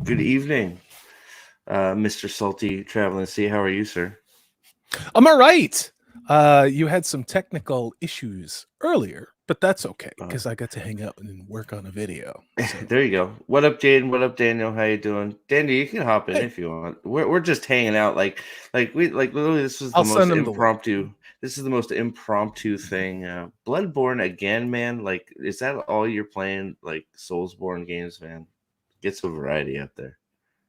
Good evening, Mr. Salty Traveling Sea. How are you, sir? I'm all right. You had some technical issues earlier, but that's okay Uh, because I got to hang out and work on a video. So, there you go. What up, Jaden? What up, Daniel? How you doing? Danny, you can hop in hey, if you want. We're just hanging out, like literally. This was the I'll most send him the link. impromptu. This is the most impromptu thing. Bloodborne again, man. Like, is that all you're playing? Like Soulsborne games, man. Get some variety out there.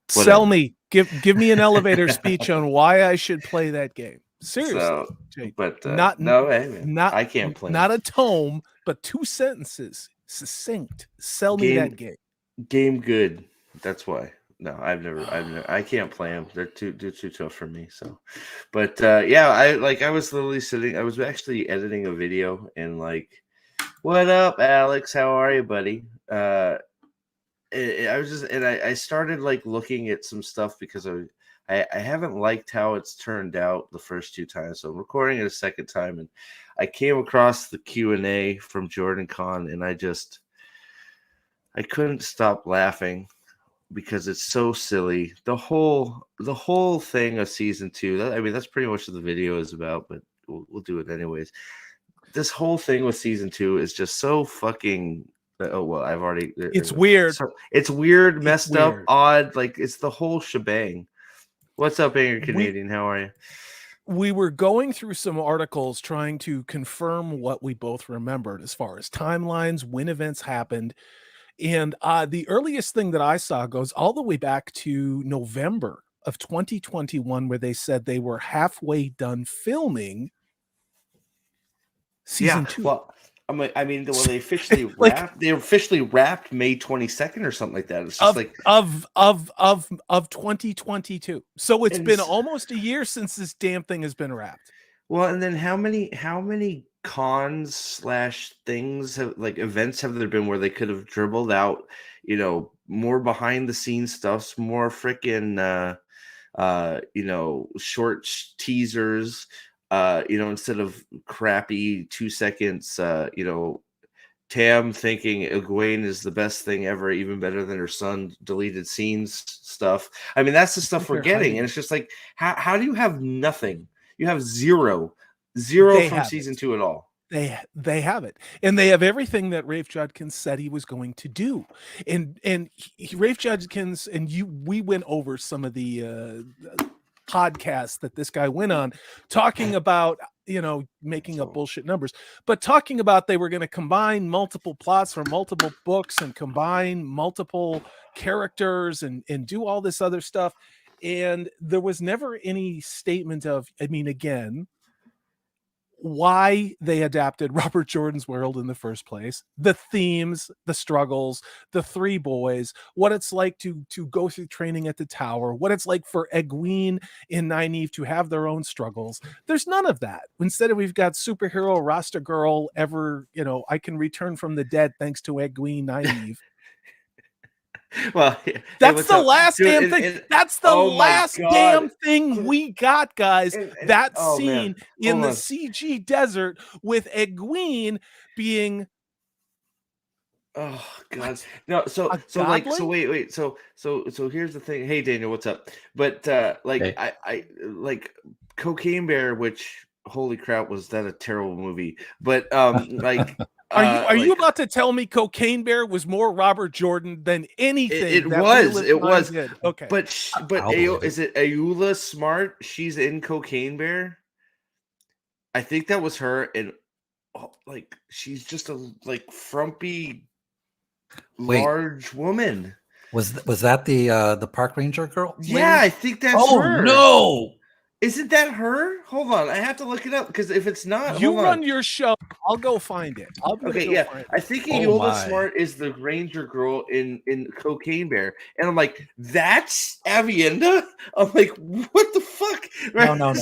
Sell Whatever. me. Give me an elevator speech on why I should play that game. Seriously, So, Jake. but Not no, hey, man, not I can't play not a tome, but 2 sentences, succinct. Sell me that game. game. Game good. That's why. No, I can't play them. They're too tough for me. So, but yeah, I was literally sitting. I was actually editing a video and like, what up, Alex? How are you, buddy? I was just and I started like looking at some stuff because I haven't liked how it's turned out the first two times. So I'm recording it a second time, and I came across the Q&A from JordanCon, and I couldn't stop laughing because it's so silly. The whole thing of season two. I mean, that's pretty much what the video is about, but we'll do it anyways. This whole thing with season two is just so fucking. Oh well, I've already. It's weird. So it's weird, It's messed up, weird. odd. Like it's the whole shebang. What's up, Angry Canadian? How are you? We were going through some articles trying to confirm what we both remembered as far as timelines, when events happened. And the earliest thing that I saw goes all the way back to November of 2021, where they said they were halfway done filming season two. Well, I mean, well, they officially like, wrapped. They officially wrapped May 22nd or something like that. It's just of 2022. So it's been and almost a year since this damn thing has been wrapped. well, and then how many cons slash things have like events have there been where they could have dribbled out, more behind the scenes stuffs, more freaking short teasers, instead of crappy 2 seconds, Tam thinking Egwene is the best thing ever, even better than her son deleted scenes stuff. I mean, that's the stuff we're getting. And it's just like, how do you have nothing? You have zero from season two at all. They have it, and they have everything that Rafe Judkins said he was going to do, and Rafe Judkins and we went over some of the podcasts that this guy went on, talking about making up bullshit numbers, but talking about they were going to combine multiple plots from multiple books and combine multiple characters and do all this other stuff, and there was never any statement of, I mean, again, why they adapted Robert Jordan's world in the first place, the themes, the struggles, the three boys, what it's like to go through training at the tower, what it's like for Egwene and Nynaeve to have their own struggles. There's none of that. Instead, we've got superhero Rasta girl I can return from the dead thanks to Egwene Nynaeve. Well, that's the last damn thing. That's the last damn thing we got, guys. That scene in the CG desert with Egwene being. Oh God! No, so wait. So here's the thing. Hey, Daniel, what's up? But hey. I like Cocaine Bear, which holy crap, was that a terrible movie? But like. Are you about to tell me Cocaine Bear was more Robert Jordan than anything? It was. Did? Okay, but is it Ayula Smart? She's in Cocaine Bear. I think that was her, and she's just a frumpy, large woman. Was that the park ranger girl? Yeah, I think that's her. Oh no! Isn't that her? Hold on, I have to look it up because if it's not, you run your show. I'll go find it. I think Ayola Smart is the ranger girl in Cocaine Bear, and I'm like, that's Avienda. I'm like, what the fuck? Right? No,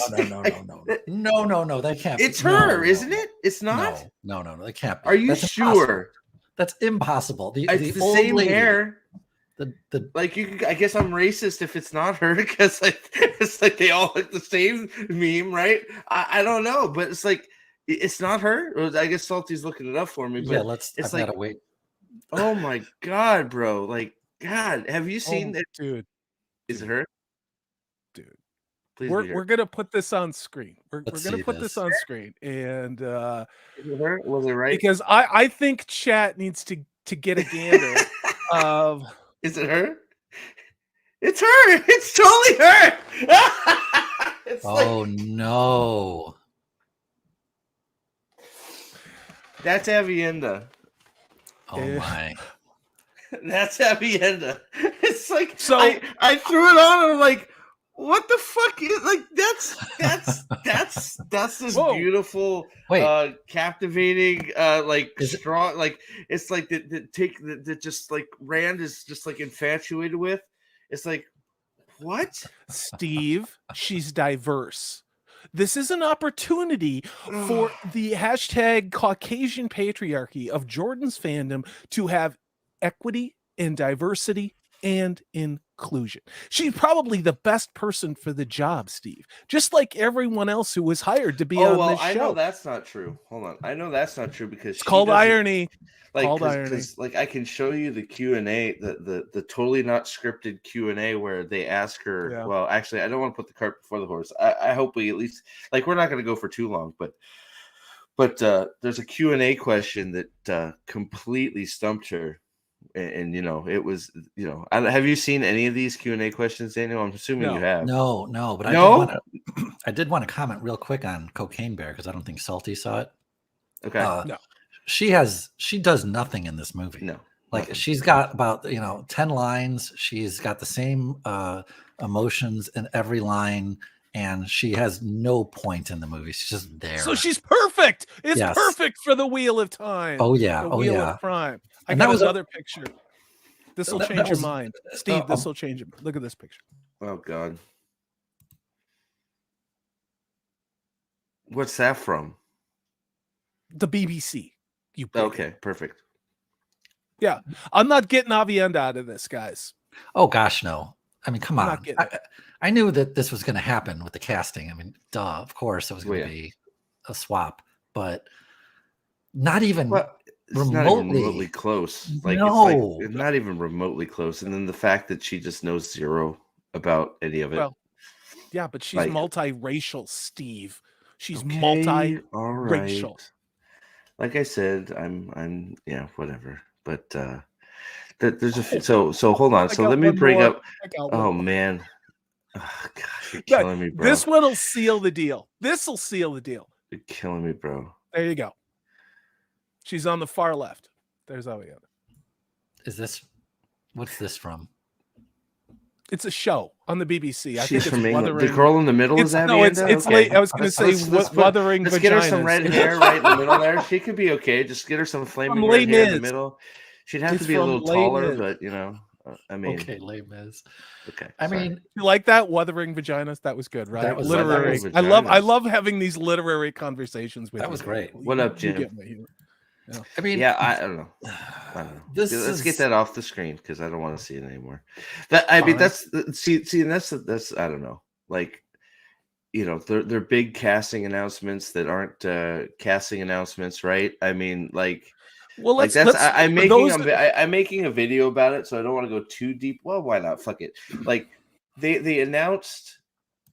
that can't. It's her, isn't it? It's not. No, that can't be. Are you sure? That's impossible. It's the same lady. Hair. I guess I'm racist if it's not her because it's like they all look the same meme, right? I don't know, but it's like it's not her. I guess Salty's looking it up for me. But I've got to wait. Oh my God, bro! Like God, have you seen it? Dude, Is it her? dude. Please be her. We're gonna put this on screen. We're Let's gonna see put this this. on screen, and Is it her? Was it right? because I think chat needs to get a gander of. Is it her? It's her. It's totally her. It's Oh no. That's Avienda. Oh Yeah. my. That's Avienda. It's like So- I threw it on and I'm like, what the fuck is like that's this Whoa. beautiful Wait. captivating like Is it- strong like it's like that just like Rand is just like infatuated with. It's like what? Steve, she's diverse. This is an opportunity for the hashtag Caucasian patriarchy of Jordan's fandom to have equity and diversity and inclusion. She's probably the best person for the job, Steve. Just like everyone else who was hired to be on this show. I know that's not true. Hold on. I know that's not true because It's called irony. Like, Called irony. because like I can show you the Q&A, the totally not scripted Q&A where they ask her. Yeah. Well, actually, I don't want to put the cart before the horse. I hope we at least like we're not going to go for too long, but there's a Q&A question that completely stumped her, and you know it was have you seen any of these Q&A questions, Daniel? I'm assuming you have. No, but No? I did want to comment real quick on Cocaine Bear because I don't think Salty saw it. Okay. No. She does nothing in this movie. No. Like nothing. she's got about 10 lines. She's got the same emotions in every line, and she has no point in the movie. She's just there. So she's perfect. It's Yes. perfect for the Wheel of Time. Oh yeah. The Oh Wheel yeah. of Crime. I And got that was another picture. This will that change your was- mind. Steve, this will change it. Look at this picture. Oh God. What's that from? The BBC. You bigot. Okay, perfect. Yeah. I'm not getting Avienda out of this, guys. Oh gosh, no. I mean, come I'm on. not getting I knew that this was going to happen with the casting. I mean, duh, of course it was going to Yeah. be a swap, but not even Well, it's not even remotely. remotely close. Like No. it's not even remotely close. And then the fact that she just knows zero about any of it. Well, yeah, but she's Like- multiracial, Steve. She's Okay, multiracial. all right. Like I said, I'm yeah, whatever. But there's a few, so hold on. I So got let me one bring more. up. I got Oh one more. man. Oh, God, you're But killing me, bro. this one'll seal the deal. This will seal the deal. You're killing me, bro. There you go. She's on the far left. There's Avienda. What's this from? It's a show on the BBC. I She's think from it's England. Wuthering. The girl in the middle is Avienda? No, it's Okay. late. I was going to say Let's Wuthering Let's Vaginas. get her some red hair right in the middle there. She could be okay. Just get her some flaming From red Les hair in the Mis. middle. She'd have It's to be a from little Les taller, Mis. but I mean, Okay, Les Mis. okay. I sorry. mean, You like that Wuthering Vaginas? That was good, right? That was literary. Wuthering I Vaginas. love having these literary conversations with you. That was great. What up, You Jim? get my humor. I mean, Yeah, I don't know. I don't know. Let's get that off the screen because I don't want to see it anymore. I mean, Fine. that's see, and that's I don't know. Like, they're big casting announcements that aren't casting announcements, right? I mean, like. Well, Like let's. I'm for making those I'm making a video about it, so I don't want to go too deep. Well, why not? Fuck it. Like they've announced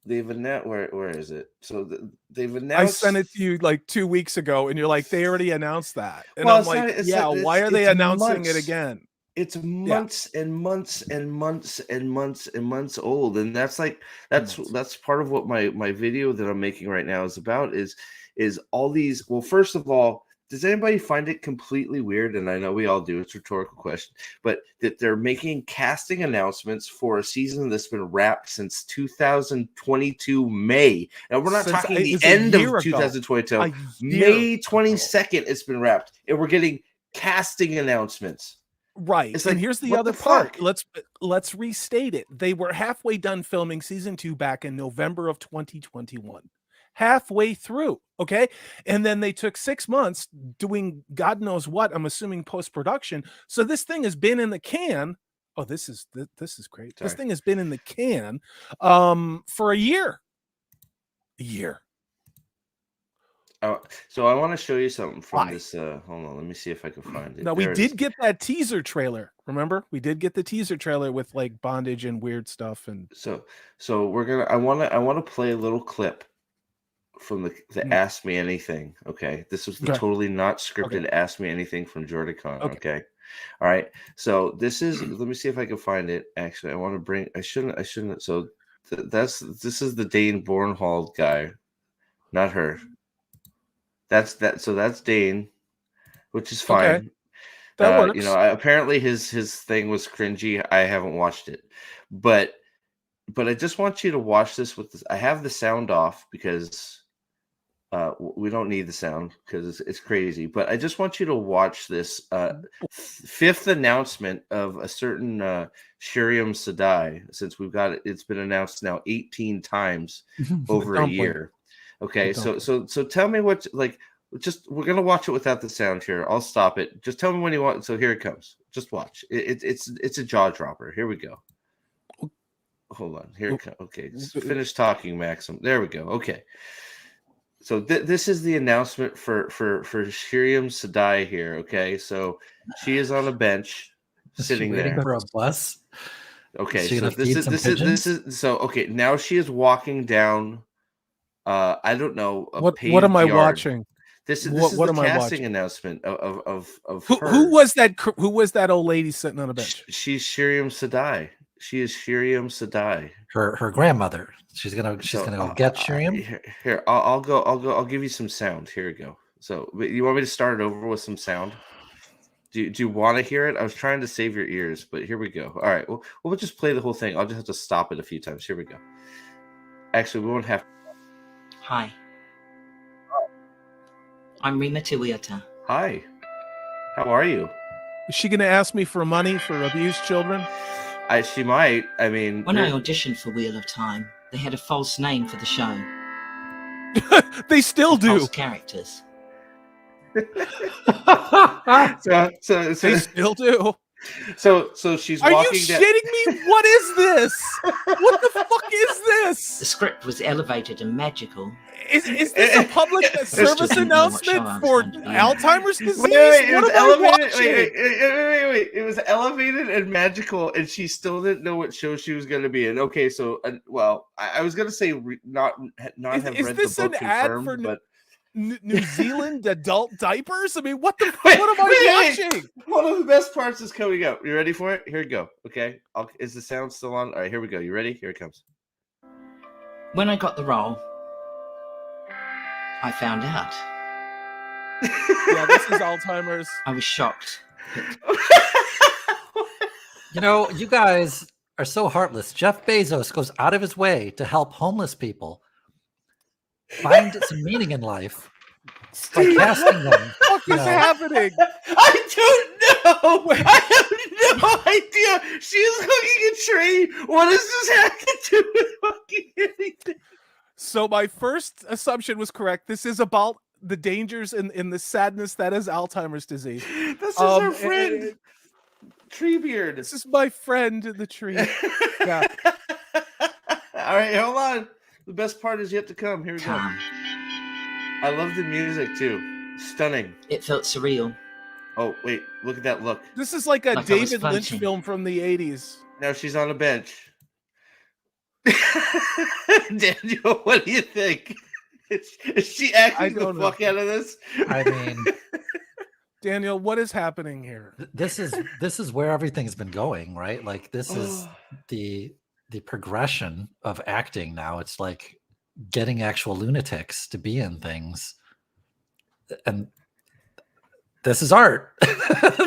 where is it? So they've I announced. sent it to you like 2 weeks ago, and you're like, they already announced that, and Well, I'm it's like, not- it's yeah, not- why it's- are they it's announcing it months. again? It's months and months and months and months and months old, and that's part of what my video that I'm making right now is about. Is all these? Well, first of all. Does anybody find it completely weird? And I know we all do. It's a rhetorical question, but that they're making casting announcements for a season that's been wrapped since 2022 May. And we're not Since talking it the was a end of year ago. 2022. A May year 22nd, it's been wrapped, and we're getting casting announcements. Right. It's and like, here's the what other the part. fuck? Let's restate it. They were halfway done filming season 2 back in November of 2021. Halfway through, okay? And then they took 6 months doing God knows what, I'm assuming post-production. So this thing has been in the can. Oh, this is great. This Sorry. thing has been in the can for a year. A year. So I want to show you something from Why? this. Hold on, let me see if I can find it. Now we There it is. did get that teaser trailer. Remember, we did get the teaser trailer with like bondage and weird stuff. And So we're gonna. I want to play a little clip from the Ask Me Anything. Okay, this was the Okay. totally not scripted Ask Me Anything from JordanCon. Okay. Okay. All right. So this is. Let me see if I can find it. Actually, I want to bring. I shouldn't. So this is the Dane Bornhold guy, not her. That's that. So that's Dane, which is fine. Okay. That works. You know, apparently his thing was cringy. I haven't watched it, but I just want you to watch this with this. I have the sound off because we don't need the sound because it's crazy. But I just want you to watch this fifth announcement of a certain Shuriam Sadai. Since we've got it, it's been announced now 18 times over a year. Okay, so tell me what like. Just we're gonna watch it without the sound here. I'll stop it. Just tell me when you want. So here it comes. Just watch. It's a jaw dropper. Here we go. Hold on. Here it comes. Okay, just finish talking, Maxim. There we go. Okay. So this is the announcement for Shuriam Sadai here. Okay, so she is on a bench sitting waiting there for a bus. Okay, so this is so okay. Now she is walking down. I don't know. What am I watching? This is the casting announcement of her. Who was that? Who was that old lady sitting on a bench? She's Shuriam Sadai. She is Shuriam Sadai. Her grandmother. She's gonna go get Shuriam. Here, I'll give you some sound. Here we go. So you want me to start it over with some sound? Do you want to hear it? I was trying to save your ears, but here we go. All right. Well, we'll just play the whole thing. I'll just have to stop it a few times. Here we go. Actually, we won't have. Hi. I'm Rima Tiwiota. Hi. How are you? Is she going to ask me for money for abused children? She might. I mean, when I auditioned for Wheel of Time, they had a false name for the show. They still do. False characters. so they still do. So she's walking. Are you shitting me? What is this? What the fuck is this? The script was elevated and magical. Is this a public service announcement for Alzheimer's disease? Wait, it was elevated. Wait. It was elevated and magical, and she still didn't know what show she was going to be in. Okay, so well, I was going to say not have read the book confirmed, but. Is this an ad for New Zealand adult diapers? I mean, what am I watching? One of the best parts is coming up. You ready for it? Here we go. Okay. Is the sound still on? All right, here we go. You ready? Here it comes. When I got the role, I found out. Yeah, this is Alzheimer's. I was shocked. You know, you guys are so heartless. Jeff Bezos goes out of his way to help homeless people find some meaning in life by casting them. What is happening? I don't know. I have no idea. She's hooking a tree. What does this have to do with fucking anything? So my first assumption was correct. This is about the dangers and the sadness that is Alzheimer's disease. This is our friend, Treebeard. This is my friend, the tree. Yeah. All right, hold on. The best part is yet to come. Here we go. I love the music too. Stunning. It felt surreal. Oh, wait. Look at that look. This is like a David Lynch film from the 80s. Now she's on a bench. Daniel, what do you think? Is she acting the fuck out of this? I mean, Daniel, what is happening here? This is where everything's been going, right? Like this is the progression of acting now. It's like getting actual lunatics to be in things, and this is art.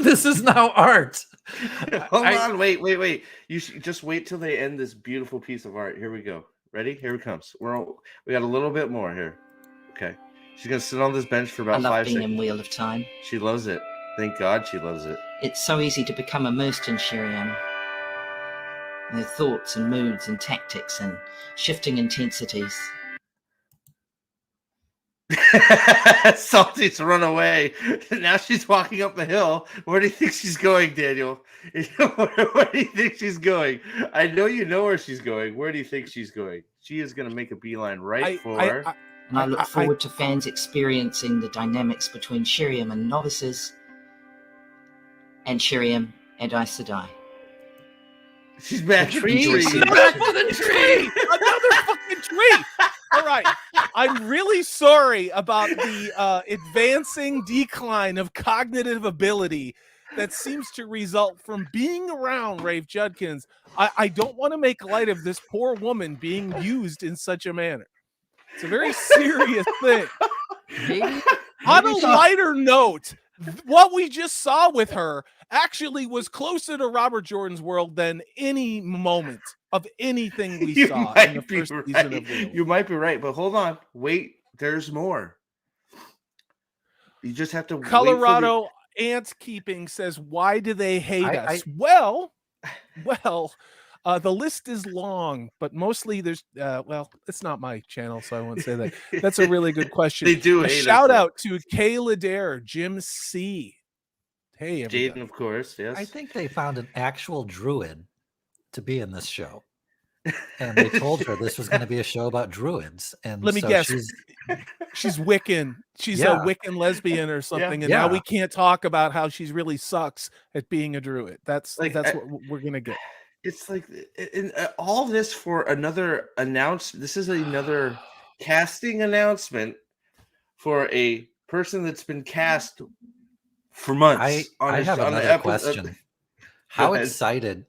This is now art. Hold on, wait. You should just wait till they end this beautiful piece of art. Here we go. Ready? Here it comes. We got a little bit more here. Okay. She's gonna sit on this bench for about 5 seconds. I love being in Wheel of Time. She loves it. Thank God she loves it. It's so easy to become immersed in Shuriam. Their thoughts and moods and tactics and shifting intensities. Salty's run away. Now she's walking up the hill. Where do you think she's going, Daniel? Where do you think she's going? I know you know where she's going. Where do you think she's going? She is going to make a beeline right for... And I look forward to fans experiencing the dynamics between Shiriam and novices, and Shiriam and Aes Sedai. She's back to the tree. She's back to the tree. Another fucking tree. All right. I'm really sorry about the advancing decline of cognitive ability that seems to result from being around Rafe Judkins. I don't want to make light of this poor woman being used in such a manner. It's a very serious thing. Maybe On a lighter note, what we just saw with her actually was closer to Robert Jordan's world than any moment of anything we saw in the first season of Wheel. You might be right, but hold on. Wait, there's more. You just have to Colorado wait Ants Keeping says, why do they hate us? Well, the list is long, but mostly there's well, it's not my channel, so I won't say that. That's a really good question. They do a hate shout us, out to Kayla Dare, Jim C. Hey, everybody. Jaden, of course, yes. I think they found an actual druid to be in this show. And they told her this was going to be a show about druids. And let me guess, she's Wiccan. She's a Wiccan lesbian or something. And now we can't talk about how she really sucks at being a druid. That's what we're gonna get. It's like all this for another announcement. This is another casting announcement for a person that's been cast for months. I have another question. How excited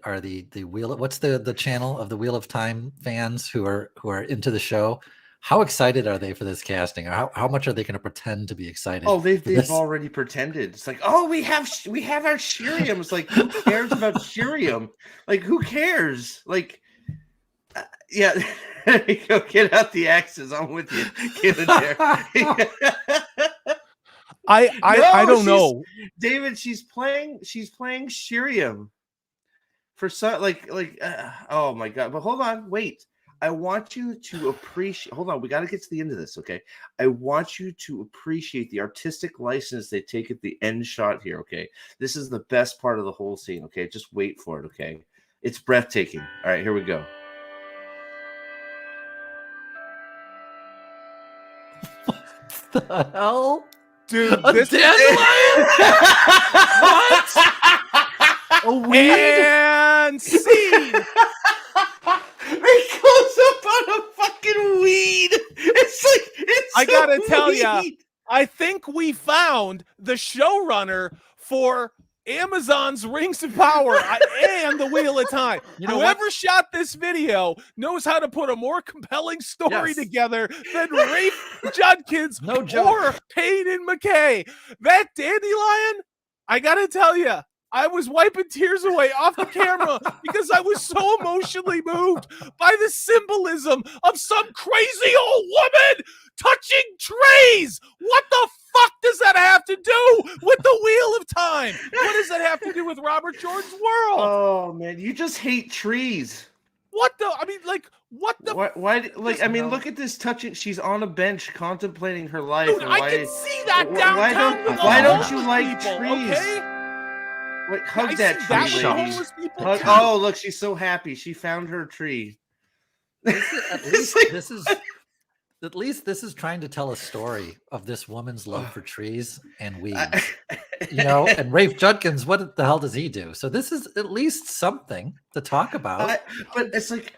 are the Wheel? What's the channel of the Wheel of Time fans who are into the show? How excited are they for this casting? Or how much are they going to pretend to be excited? Oh, they've already pretended. It's like, oh, we have our Shiriam. It's like, who cares about Shiriam? Like, who cares? Like, yeah. There you go. Get out the axes. I'm with you. Get in there. I don't know, David. She's playing Shiriam for some oh my god! But hold on, wait. I want you to appreciate. Hold on, we got to get to the end of this, okay? I want you to appreciate the artistic license they take at the end shot here, okay? This is the best part of the whole scene, okay? Just wait for it, okay? It's breathtaking. All right, here we go. What the hell? Dude, this dandelion? What? A weed? And scene. They close up on a fucking weed. I gotta tell you, I think we found the showrunner for Amazon's Rings of Power and the Wheel of Time. Whoever shot this video knows how to put a more compelling story together than Rafe Judkins or Payne McKay. That dandelion, I gotta tell you, I was wiping tears away off the camera because I was so emotionally moved by the symbolism of some crazy old woman touching trees. What the fuck does that have to do with the Wheel of Time? What does that have to do with Robert Jordan's world? Oh man, you just hate trees. What the? I mean, like, what the? Why like, I mean, look at this touching. She's on a bench contemplating her life. Dude, I can see that downtown. Why don't you like people, trees? Okay? Wait, hug that tree, lady. Oh, look, she's so happy. She found her tree. At least this is trying to tell a story of this woman's love for trees and weeds. And Rafe Judkins, what the hell does he do? So this is at least something to talk about. But it's like,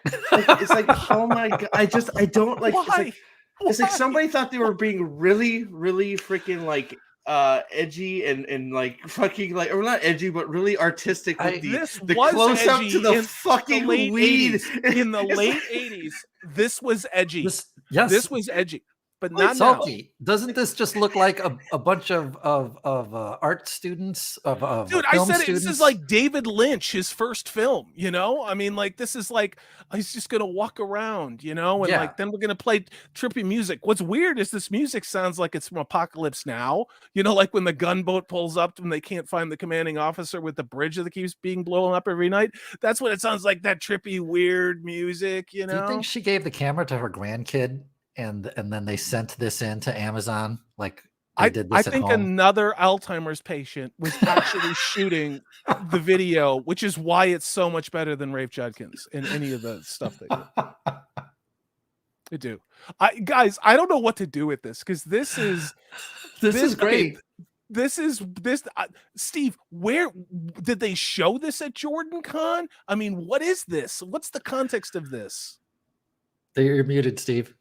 oh my god! I don't like. It's like somebody thought they were being really, really freaking like edgy and like fucking like, or not edgy, but really artistic with the close up to the fucking weed 80s. In the late 80s. This was edgy. This was edgy, but not salty. Now. Doesn't this just look like a bunch of art students of dude? I said this is like David Lynch, his first film. I mean, like this is like he's just gonna walk around, and like then we're gonna play trippy music. What's weird is this music sounds like it's from Apocalypse Now. Like when the gunboat pulls up and they can't find the commanding officer with the bridge that keeps being blown up every night. That's what it sounds like. That trippy, weird music. Do you think she gave the camera to her grandkid? And then they sent this in to Amazon. Like they did this I think another Alzheimer's patient was actually shooting the video, which is why it's so much better than Rafe Judkins in any of the stuff they do. I do. Guys, I don't know what to do with this because this is This is great. Okay, this Steve, where did they show this at JordanCon? I mean, what is this? What's the context of this? You're muted, Steve.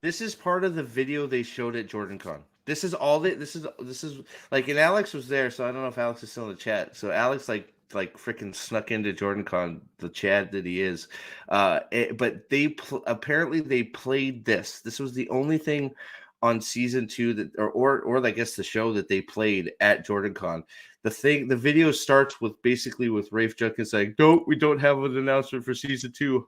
This is part of the video they showed at JordanCon. This is all this is like, and Alex was there, so I don't know if Alex is still in the chat. So Alex like freaking snuck into JordanCon, the Chad that he is. But they apparently they played this. This was the only thing on season 2 that, or I guess the show that they played at JordanCon. The video starts with basically with Rafe Judkins saying, "No, we don't have an announcement for season 2."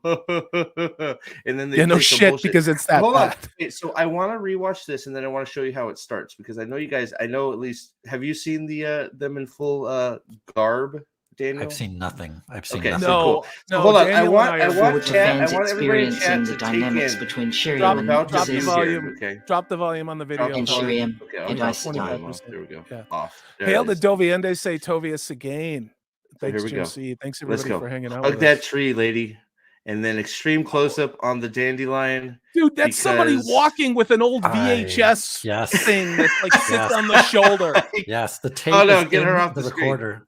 And then they no shit because it's that. Hold on. Okay, so I want to rewatch this and then I want to show you how it starts because I know you guys. I know at least. Have you seen the them in full garb? Daniel? I've seen nothing. I've seen Okay, nothing. so cool. No, hold on. Daniel I want fans everybody in experiencing chat the to dynamics take in. between Shiriam and drop the Aziz. volume. Okay. Drop the volume on the video. And Shiriam Okay, I'll and drop Ice the volume off. 25%. There we go. Yeah. Off. Hail to Doviende, say Tovius again. Thanks, here we Jim go. C. Thanks Let's everybody go. for hanging out Hug with that us. tree, lady. And then extreme close up on the dandelion. Dude, that's somebody because- walking with an old VHS Yes. thing that like sits Yes. on the shoulder. Yes, the tape Oh, no, is get in her off the the screen. recorder.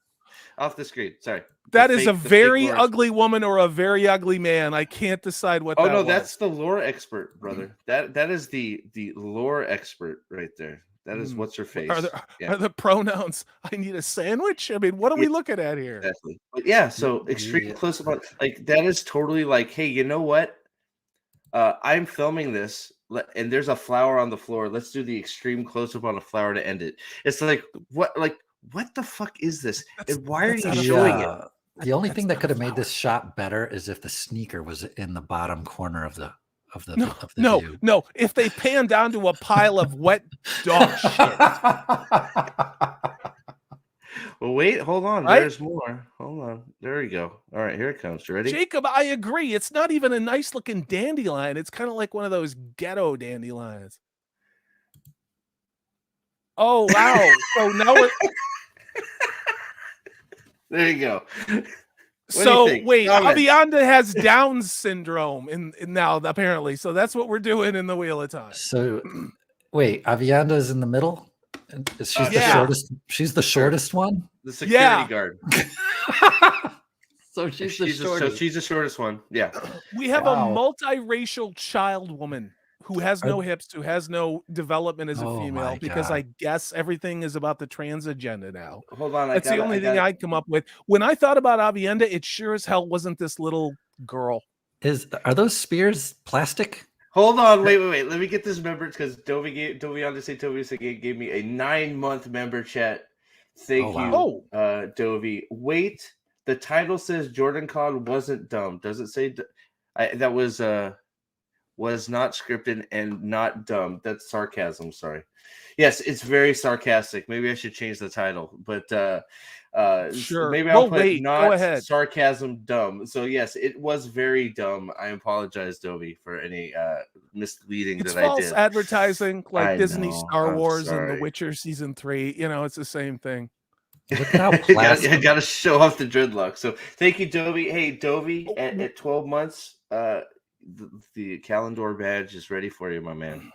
Off the screen. Sorry. That The is fake- a the fake very Laura- ugly woman or a very ugly man. I can't decide what Oh that no, was. that's the lore expert, brother. That is the lore expert right there. That is what's her face. Are the pronouns I need a sandwich? I mean, what are we looking at here? Exactly. But yeah, so extreme Yeah. close up on like that is totally like, hey, you know what? I'm filming this and there's a flower on the floor. Let's do the extreme close up on a flower to end it. It's like what the fuck is this? And why are you showing it? The only thing that could have made this shot better is if the sneaker was in the bottom corner of the view. No. If they pan down to a pile of wet dog shit. Well, wait, hold on. Right? There's more. Hold on. There we go. All right, here it comes. You ready? Jacob, I agree. It's not even a nice looking dandelion. It's kind of like one of those ghetto dandelions. Oh wow! So now we're there you go. So wait, Comment. Avianda has Down syndrome in now apparently. So that's what we're doing in the Wheel of Time. So wait, Avianda is in the middle. She's the Yeah. shortest. She's the shortest one. The security Yeah. guard. So she's the shortest. So she's the shortest one. Yeah. We have Wow. a multiracial child woman who has no hips, who has no development as a Oh female, my because God. I guess everything is about the trans agenda now. Hold on. That's the only thing I'd come up with. When I thought about Avienda, it sure as hell wasn't this little girl. Are those spears plastic? Hold on. Wait. Let me get this member because Toby gave me a 9-month member chat. Thank Oh, wow. you, Dovey. Wait. The title says JordanCon wasn't dumb. Does it say that was not scripted and not dumb? That's sarcasm. Sorry. Yes, it's very sarcastic. Maybe I should change the title, but Sure. maybe I'll put wait, not go ahead. sarcasm dumb. So yes, it was very dumb. I apologize, Dovey, for any misleading It's that I false did. advertising like I Disney, know. Star I'm Wars, and sorry. The Witcher season 3. You know, it's the same thing. Look at how I plastic. got to show off the dreadlock. So thank you, Dovey. Hey, Dovey, at 12 months, the Calendar badge is ready for you, my man.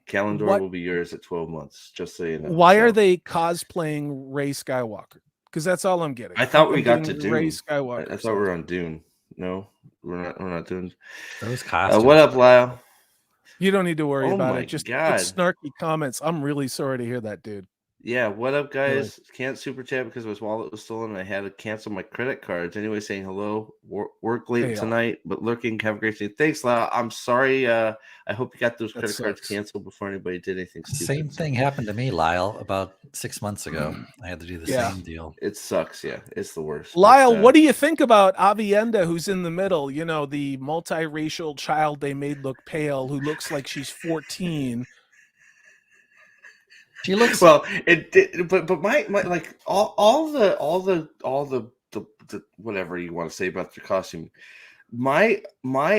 Calendar What- will be yours at 12 months, just so you know. Why are So, they cosplaying Rey Skywalker? Because that's all I'm getting. I thought we I'm got to getting Rey Dune. Skywalker. I thought we were on Dune. No, we're not doing. Those costumes. What up, Lyle? You don't need to worry Oh about my it. Just God. put snarky comments. I'm really sorry to hear that, dude. Yeah, what up, guys? Can't super chat because my wallet was stolen and I had to cancel my credit cards. Anyway, saying hello. Work late Hey, tonight, but lurking. Have a great day. Thanks, Lyle. I'm sorry. I hope you got those That credit cards sucks. canceled before anybody did anything stupid. Same thing happened to me, Lyle, about 6 months ago. I had to do the Yeah. same deal. It sucks. Yeah, it's the worst. Lyle, But, what do you think about Avienda, who's in the middle? You know, the multiracial child they made look pale, who looks like she's 14. She looks. Well, it did, but my like all the whatever you want to say about the costume. My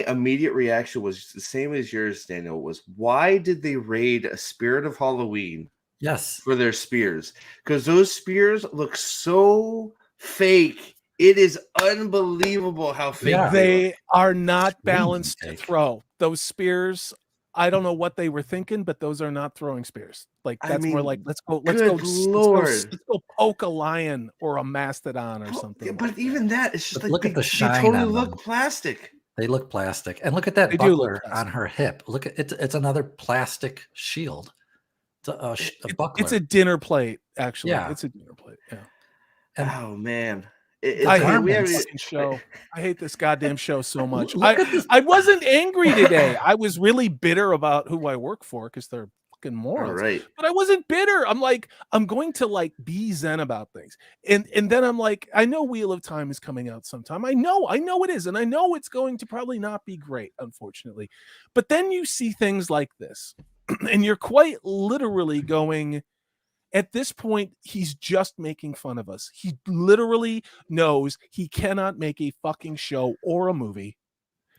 immediate reaction was the same as yours, Daniel. Was why did they raid a Spirit of Halloween Yes. for their spears? Because those spears look so fake. It is unbelievable how fake Yeah. they look. They are not Really balanced to fake. throw. those spears, I don't know what they were thinking, but those are not throwing spears. Like I that's more mean, like let's go good Lord. let's go poke a lion or a mastodon or something. Yeah, but like even that, it's just But like look at the they shine totally on look them. plastic. They look plastic. And look at that They do look buckler on plastic. her hip. Look at it. It's another plastic shield. It's a buckler. It's a dinner plate, actually. Yeah. It's a dinner plate. Yeah. And Oh man, I hate garments- this fucking show. I hate this goddamn show so much. Look at this. I wasn't angry today. I was really bitter about who I work for because they're fucking morons. all right. But I wasn't bitter. I'm like, I'm going to like be zen about things. And then I'm like, I know Wheel of Time is coming out sometime. I know it is. And I know it's going to probably not be great, unfortunately. But then you see things like this, and you're quite literally going, at this point, he's just making fun of us. He literally knows he cannot make a fucking show or a movie.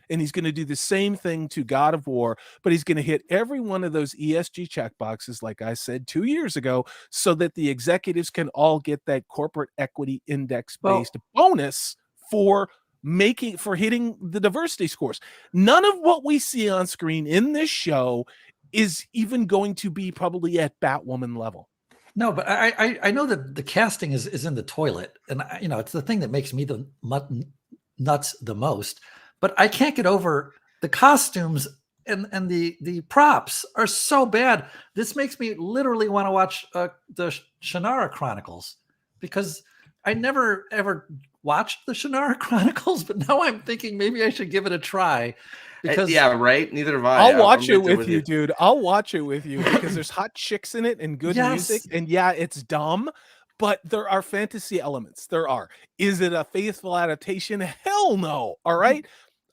And he's going to do the same thing to God of War, but he's going to hit every one of those ESG checkboxes, like I said 2 years ago, so that the executives can all get that corporate equity index-based bonus for hitting the diversity scores. None of what we see on screen in this show is even going to be probably at Batwoman level. No, but I know that the casting is in the toilet, and it's the thing that makes me the nuts the most. But I can't get over the costumes and the props are so bad. This makes me literally want to watch the Shannara Chronicles, because I never ever watched the Shannara Chronicles, but now I'm thinking maybe I should give it a try. Because Yeah, right. Neither have I. I'll watch I'm it right there with you, dude. I'll watch it with you because there's hot chicks in it and good music. And yeah, it's dumb, but there are fantasy elements. There are. Is it a faithful adaptation? Hell no. All right.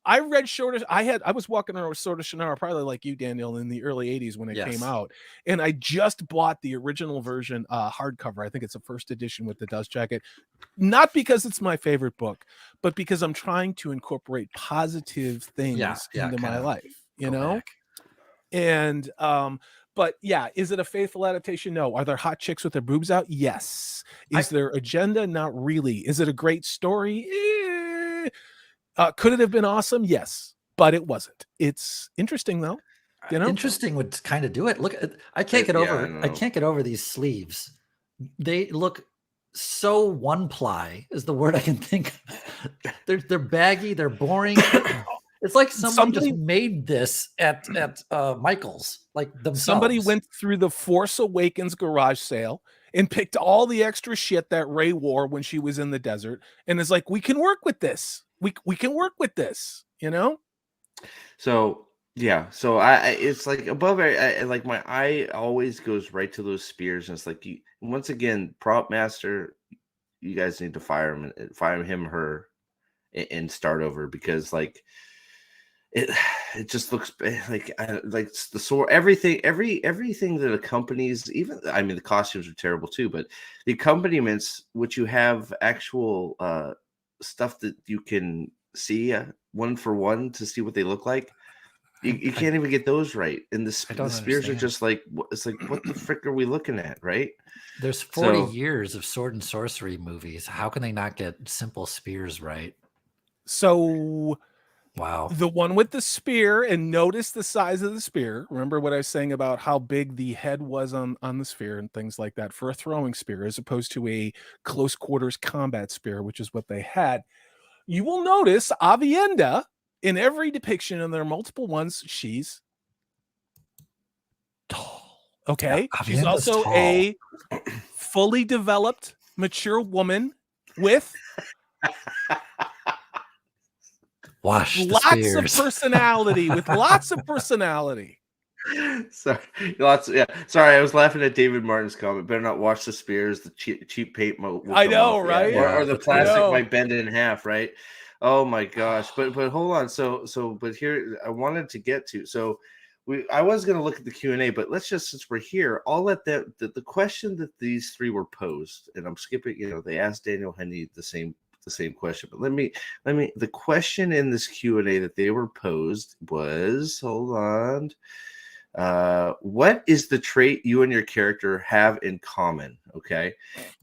I read I was walking around with Sword of Shannara, probably like you, Daniel, in the early 80s when it came out. And I just bought the original version hardcover. I think it's a first edition with the dust jacket. Not because it's my favorite book, but because I'm trying to incorporate positive things into my life, you know? Back. And but yeah, is it a faithful adaptation? No. Are there hot chicks with their boobs out? Yes. Is there agenda? Not really. Is it a great story? Could it have been awesome? Yes, but it wasn't. It's interesting though. Interesting would kind of do it. Look, I can't get over. I can't get over these sleeves. They look so one ply is the word I can think of. They're baggy. They're boring. It's like somebody just made this at Michael's, like themselves. Somebody went through the Force Awakens garage sale and picked all the extra shit that Rey wore when she was in the desert, and is like, we can work with this. We can work with this, you know? So yeah, so I it's like above like my eye always goes right to those spears, and it's like once again, prop master, you guys need to fire him, her, and start over, because like it just looks like the sword, everything that accompanies, even the costumes are terrible too, but the accompaniments, which you have actual stuff that you can see one for one to see what they look like. You can't even get those right, and the spears are just like, it's like, what the frick are we looking at, right? There's 40 years of sword and sorcery movies. How can they not get simple spears right? So wow, the one with the spear, and notice the size of the spear. Remember what I was saying about how big the head was on the spear and things like that for a throwing spear, as opposed to a close quarters combat spear, which is what they had. You will notice Avienda, in every depiction, and there are multiple ones, she's tall. Okay. Yeah, she's also tall. A fully developed, mature woman with lots of personality, with lots of personality. Sorry, Sorry, I was laughing at David Martin's comment. Better not watch the spears. The cheap paint will I know, off. right? Or the plastic might bend it in half, right? Oh my gosh! But hold on. But here I wanted to get to. So I was going to look at the Q&A, but let's just, since we're here, I'll let the question that these three were posed, and I'm skipping. They asked Daniel Henney the same question, but let me the question in this Q&A that they were posed was, hold on, what is the trait you and your character have in common? Okay,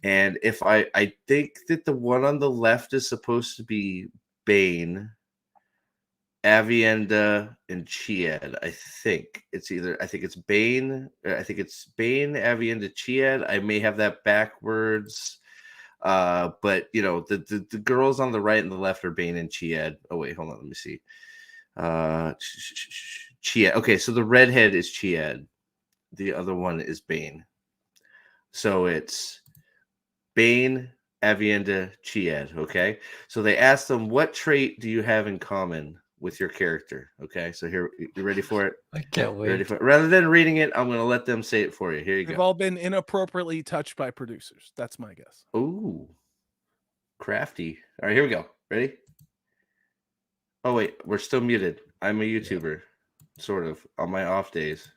and if I think that the one on the left is supposed to be Bane, Avienda, and Chiad. I think it's Bane. I think it's Bane, Avienda, Chiad. I may have that backwards. But you know, the girls on the right and the left are Bane and Chiad. Oh wait, hold on, let me see. Chiad. Okay, so the redhead is Chiad. The other one is Bane. So it's Bane, Avienda, Chiad. Okay, so they asked them, what trait do you have in common with your character? Okay, so here, you ready for it? I can't wait. Ready for it? Rather than reading it, I'm going to let them say it for you. Here you They've go. all been inappropriately touched by producers. That's my guess. Ooh, crafty. All right, here we go. Ready? Oh wait, we're still muted. I'm a YouTuber, sort of, on my off days.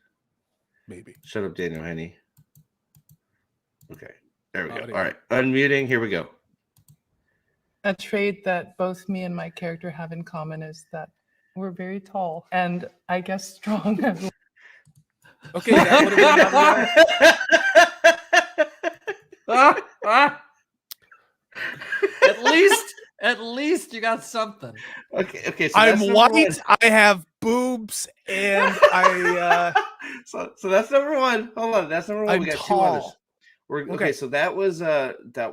Maybe. Shut up, Daniel Henney. Okay, there we go. Audio. All right, unmuting. Here we go. A trait that both me and my character have in common is that we're very tall and I guess strong as well. Okay, that would have At least you got something. Okay. So I'm that's number white. one. I have boobs, and I. So that's number one. Hold on, that's number one. I'm We got tall. two others. Okay, Okay. so that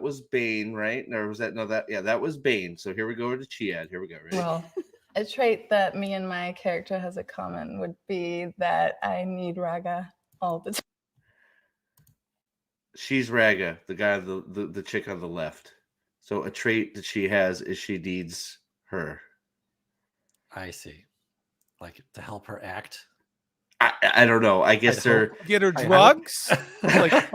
was Bane, right? Or was that that was Bane. So here we go to Chiad. Here we go. Ready? Well, A trait that me and my character has in common would be that I need raga all the time. She's Raga, the guy, the chick on the left. So a trait that she has is she needs her. I see. Like to help her act. I don't know. I guess I'd they're hope- Get her I- drugs. Like,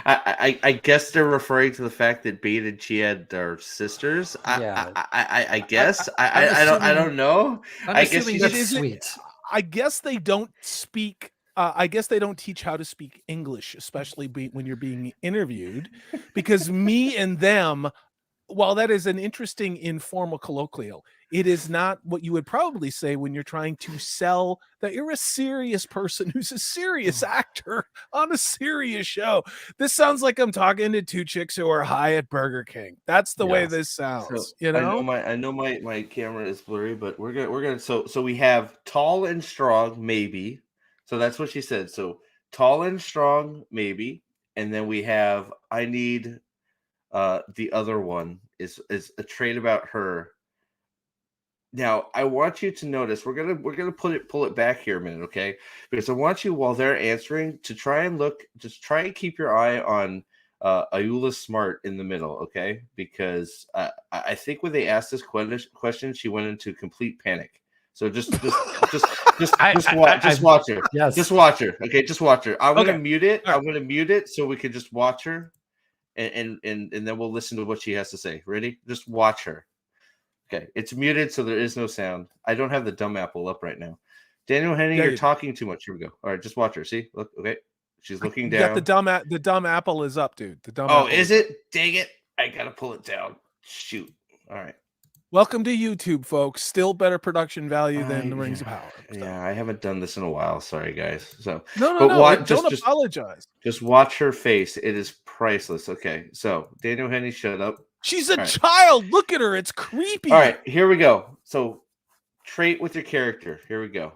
I guess they're referring to the fact that Bane and Chiad are sisters. Yeah. I guess I'm I don't know. I'm I guess assuming she's- that's sweet. I guess they don't speak. I guess they don't teach how to speak English, especially when you're being interviewed, because me and them, while that is an interesting informal colloquial, it is not what you would probably say when you're trying to sell that you're a serious person who's a serious actor on a serious show. This sounds like I'm talking to two chicks who are high at Burger King. That's the way Yes. this sounds. So, You know, I know my camera is blurry, but we're gonna so we have tall and strong, maybe. So that's what she said. So tall and strong, maybe, and then we have I need the other one is a trait about her. Now I want you to notice we're gonna pull it back here a minute, okay? Because I want you while they're answering to try and keep your eye on Ayula Smart in the middle, okay? Because I think when they asked this question, she went into complete panic. So just watch her. Yes. Just watch her. Okay, just watch her. I'm Okay. gonna mute it. All right. I'm gonna mute it so we can just watch her, and then we'll listen to what she has to say. Ready? Just watch her. Okay, it's muted, so there is no sound. I don't have the dumb apple up right now. Daniel Henning, Yeah, you're you do. talking too much. Here we go. All right, just watch her. See, look. Okay, she's looking you got down. the dumb apple is up, dude. The dumb. Oh, apple is it? Dang it! I gotta pull it down. Shoot. All right. Welcome to YouTube, folks. Still better production value than the Rings of Yeah. Power. Yeah, I haven't done this in a while. Sorry, guys. So No, But what- don't just- apologize. just watch her face. It is priceless. Okay, so Daniel Henning, shut up. She's a All right. child. Look at her. It's creepy. All right, here we go. So trait with your character. Here we go.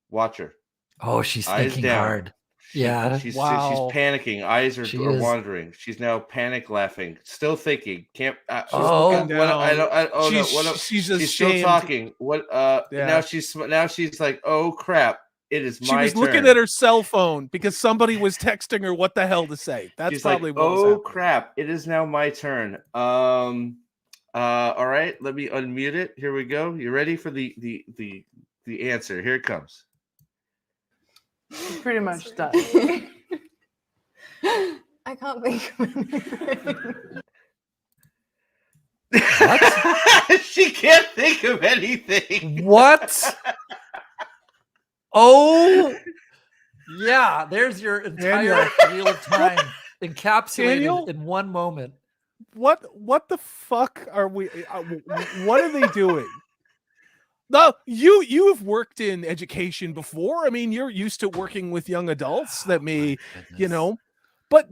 Watch her. Oh, she's Eyes thinking down. hard. Yeah. She's Wow. panicking. Eyes are She is. wandering. She's now panic laughing. Still thinking. Can't. She's Oh. looking- what- I don't. I, oh she's, no. What? she's She's still ashamed. talking. What? Yeah. Now she's like, oh crap! It is She my was turn. looking at her cell phone because somebody was texting her what the hell to say. That's She's probably like, what was oh happening. crap! It is now my turn. All right. Let me unmute it. Here we go. You ready for the answer? Here it comes. pretty much done. I can't think of anything. She can't think of anything. What? Oh, yeah. There's your entire wheel of time encapsulated Daniel? in one moment. What the fuck are we? What are they doing? No, you have worked in education before. I mean, you're used to working with young adults that may, Goodness. you know, but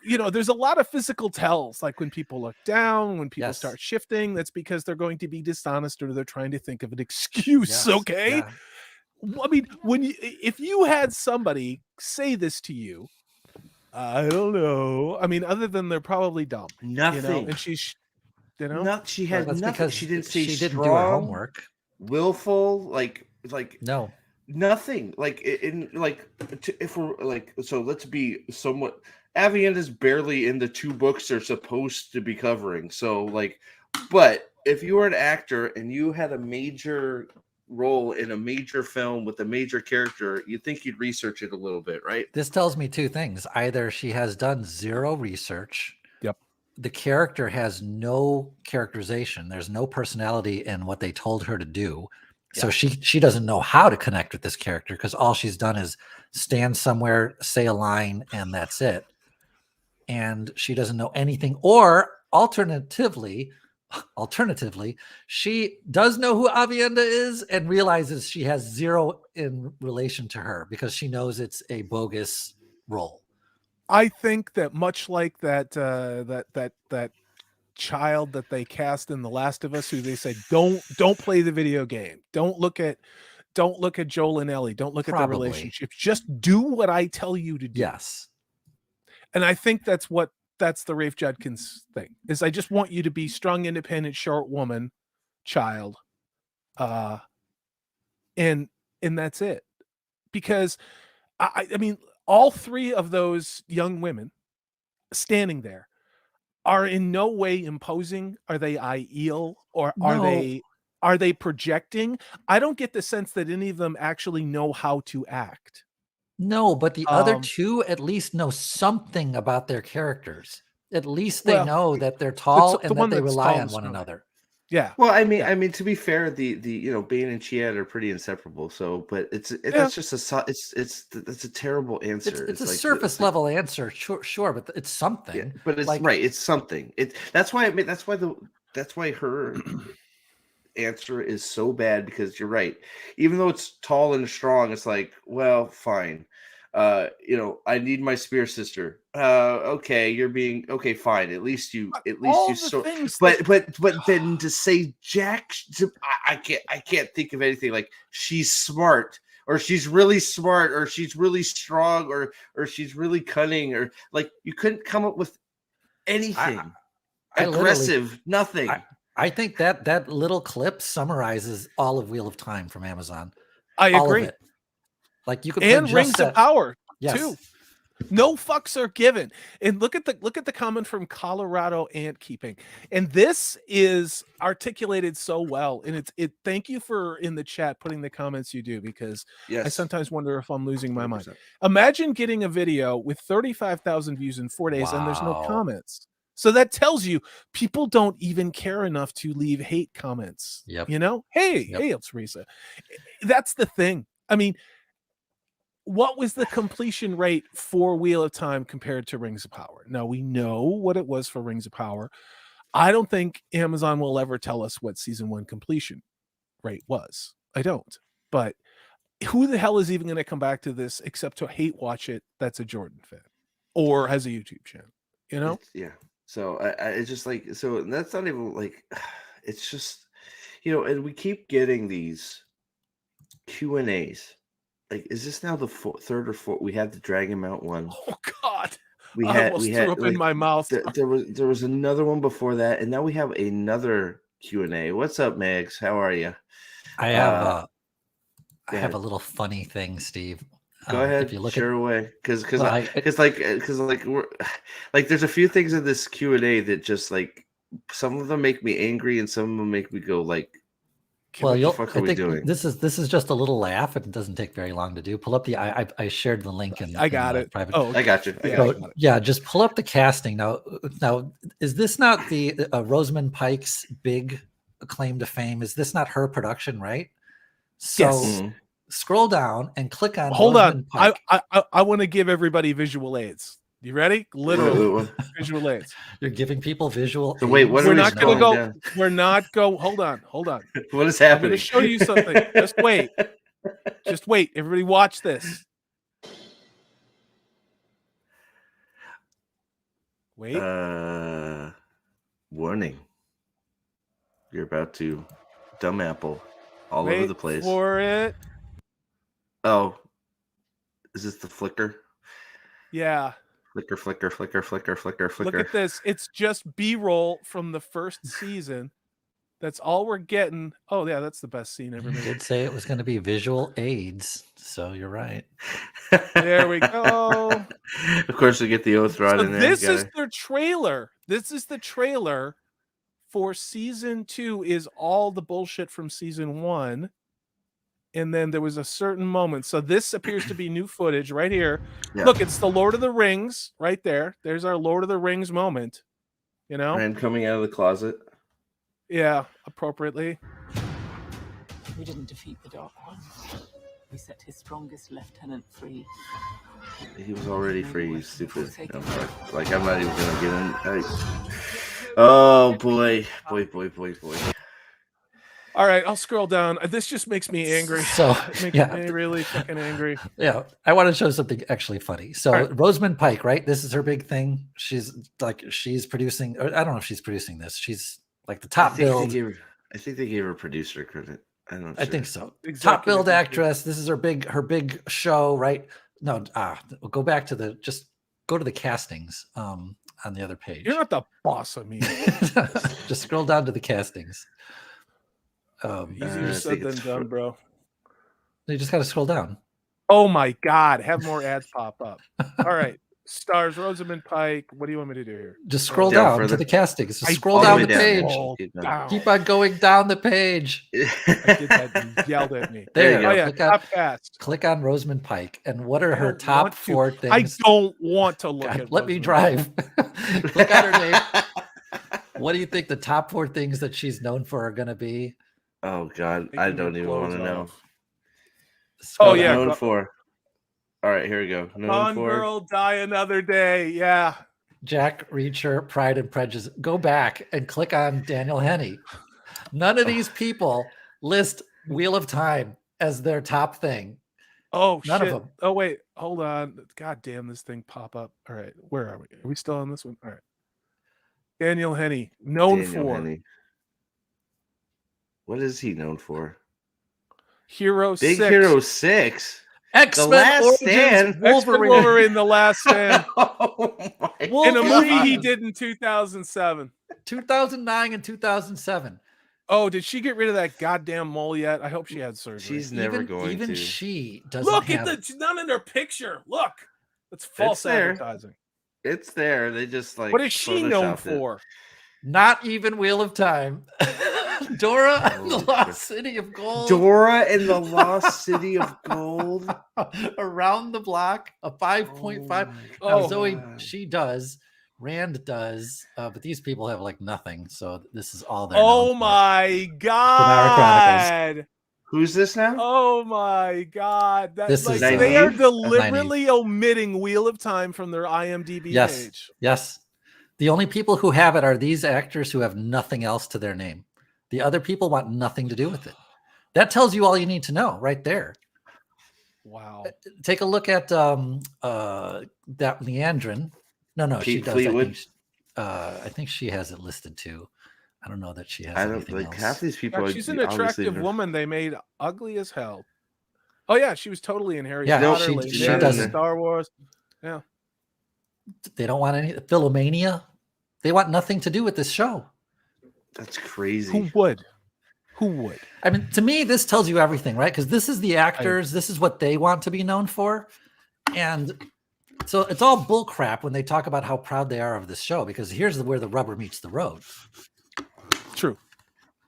you know, there's a lot of physical tells, like when people look down, when people Yes. start shifting. That's because they're going to be dishonest or they're trying to think of an excuse. Yes, Okay. yeah. I mean, if you had somebody say this to you, I don't know. I mean, other than they're probably dumb, you know, Nothing. and she's, you know, Not she Well, had that's nothing. because She didn't say she didn't strong, do her homework. willful, like No. nothing. Like in like if we're like, so let's be somewhat. Avienda's barely in the 2 books they're supposed to be covering. So like, but if you were an actor and you had a major role in a major film with a major character, you'd think you'd research it a little bit, right? This tells me 2 things. Either she has done 0 research. Yep. The character has no characterization. There's no personality in what they told her to do. So she doesn't know how to connect with this character because all she's done is stand somewhere, say a line, and that's it. And she doesn't know anything. Or alternatively, she does know who Avienda is and realizes she has 0 in relation to her because she knows it's a bogus role. I think that much like that that child that they cast in The Last of Us, who they said don't play the video game, don't look at Joel and Ellie, don't look at their relationship, just do what I tell you to do. Yes. And I think that's the Rafe Judkins thing, is I just want you to be strong, independent, short woman, child, and that's it. Because I mean, all 3 of those young women standing there are in no way imposing. Are they ideal, or are they projecting? I don't get the sense that any of them actually know how to act. No, but the other 2 at least know something about their characters. At least they know that they're tall and that they rely on one another. Yeah. Well, I mean, to be fair, the you know, Bane and Chiad are pretty inseparable. So, but that's just that's a terrible answer. It's a like, surface level answer, sure, but it's something. Yeah, but it's like, right. It's something. That's why her answer is so bad, because you're right. Even though it's tall and strong, it's like, well, fine. You know, I need my spear sister. Okay, you're being okay, fine. At least you so. But then to say Jack, I can't think of anything like she's smart, or she's really smart, or she's really strong, or she's really cunning, or like you couldn't come up with anything aggressive. Nothing. I think that little clip summarizes all of Wheel of Time from Amazon. I agree. Like you could and Rings of Power too. No fucks are given. And look at the comment from Colorado Ant Keeping. And this is articulated so well. And thank you for in the chat putting the comments you do, because I sometimes wonder if I'm losing my 100%. Mind. Imagine getting a video with 35,000 views in 4 days and there's no comments. So that tells you people don't even care enough to leave hate comments. Yep. You know, hey, it's Risa. That's the thing. I mean, what was the completion rate for Wheel of Time compared to Rings of Power? Now, we know what it was for Rings of Power. I don't think Amazon will ever tell us what season 1 completion rate was. I don't. But who the hell is even going to come back to this except to hate watch it that's a Jordan fan or has a YouTube channel, you know? So it's just like, so that's not even like, it's just, you know, and we keep getting these Q&As. Like, is this now the 3rd or 4th? We had the Dragon Mount one. Oh God, we had threw up like, in my mouth. There was another one before that, and now we have another Q&A. What's up, Megs? How are you? I have a little funny thing, Steve. Go ahead, if you look away, because we're like there's a few things in this Q&A that just like some of them make me angry and some of them make me go like, well, I think this is just a little laugh. It doesn't take very long to do. Pull up the I shared the link and I got it. Private. Oh, I got you. Yeah, just pull up the casting now. Is this not the Rosamund Pike's big claim to fame? Is this not her production, right? So. Yes. Scroll down and click on. Hold on, I want to give everybody visual aids. You ready? Literally visual aids. You're giving people visual. So wait, what we're not going to go. Down? We're not go. Hold on. What is happening? I'm going to show you something. Just wait. Just wait. Everybody, watch this. Wait. Warning. You're about to dumb apple all wait over the place. for it. Oh, is this the flicker? Yeah. Flicker, flicker, flicker, flicker, flicker, flicker. Look at this. It's just B-roll from the first season. That's all we're getting. Oh, yeah, that's the best scene ever You made. did say it was going to be visual aids, so you're right. There we go. Of course, we get the oath rod So in there. this is their trailer. This is the trailer for season 2 is all the bullshit from season 1. And then there was a certain moment. So this appears to be new footage right here. Yeah. Look, it's the Lord of the Rings right there. There's our Lord of the Rings moment. You know? Rand coming out of the closet. Yeah, appropriately. We didn't defeat the Dark One. We set his strongest lieutenant free. He was already free, you stupid. No, like, I'm not even going to get in. Oh, boy. Boy. All right, I'll scroll down. This just makes me angry. So, It makes yeah. me really fucking angry. Yeah, I want to show something actually funny. So All right. Rosamund Pike, right? This is her big thing. She's producing, or I don't know if she's producing this. She's like the top build. I think they gave her producer credit. I'm not I sure. think so. Executive Top build producer. actress. This is her big show, right? No, we'll go back to go to the castings on the other page. You're not the boss of me. Just scroll down to the castings. Easier I said think than it's done, bro. You just got to scroll down. Oh my God. Have more ads pop up. All right. Stars Rosamund Pike. What do you want me to do here? Just scroll Down down further. to the castings. Just I scroll all the down way the down. page. Scroll Keep going. down. Keep on going down the page. I did that and you yelled at me. There you There go. Oh yeah, Click on, top cast. click on Rosamund Pike. And what are I her don't top want to. 4 things? I don't want to look God, at let me Rosamund Pike. drive. Click on her name. What do you think the top 4 things that she's known for are going to be? Oh, God. Taking I your don't even want to clothes know. off. Scroll Oh, down. yeah. Known for. All right, here we go. Known Gone for. girl, die another day. Yeah. Jack Reacher, Pride and Prejudice. Go back and click on Daniel Henney. None of these people list Wheel of Time as their top thing. Oh None of shit. them. Oh wait, hold on. God damn, this thing pop up. All right, where are we? Are we still on this one? All right. Daniel Henney, known Daniel for Henney. What is he known for? Hero Big 6. Hero 6. X-Men Last Origins Stand. X-Men Wolverine. Wolverine, The Last Stand. Oh my In a Wolverine. movie he did in 2007. 2009 and 2007. Oh, did she get rid of that goddamn mole yet? I hope she had surgery. She's never going even to. she doesn't Look have at she's not in her picture. Look. That's false there. advertising. It's there. They just like. What is she known photoshopped it. for? not even Wheel of Time. Dora and the Holy Lost crap. City of Gold. Dora and the Lost City of Gold. Around the Block, a 5.5. Now, Oh, Zoe, God. she does. Rand does, but these people have like nothing. So this is all they're Oh known for. my Chronicles. God. Who's this now? Oh my God. This Like, is, they are 90s? deliberately omitting Wheel of Time from their IMDb Yes. page. Yes. The only people who have it are these actors who have nothing else to their name. The other people want nothing to do with it. That tells you all you need to know right there. Wow. Take a look at that Leandrin. No, she Pete does. Fleetwood? I think she has it listed too. I don't know that she has I don't anything like else. half these people. God, she's an obviously attractive never- woman they made ugly as hell. Oh yeah, she was totally in Harry Yeah, no, Potter, she- Les she Mis, doesn't. Star Wars. They don't want any Philomania. They want nothing to do with this show. That's crazy. Who would? Who would? I mean, to me, this tells you everything, right? Because this is the actors. This is what they want to be known for. And so it's all bull crap when they talk about how proud they are of this show, because here's where the rubber meets the road. True.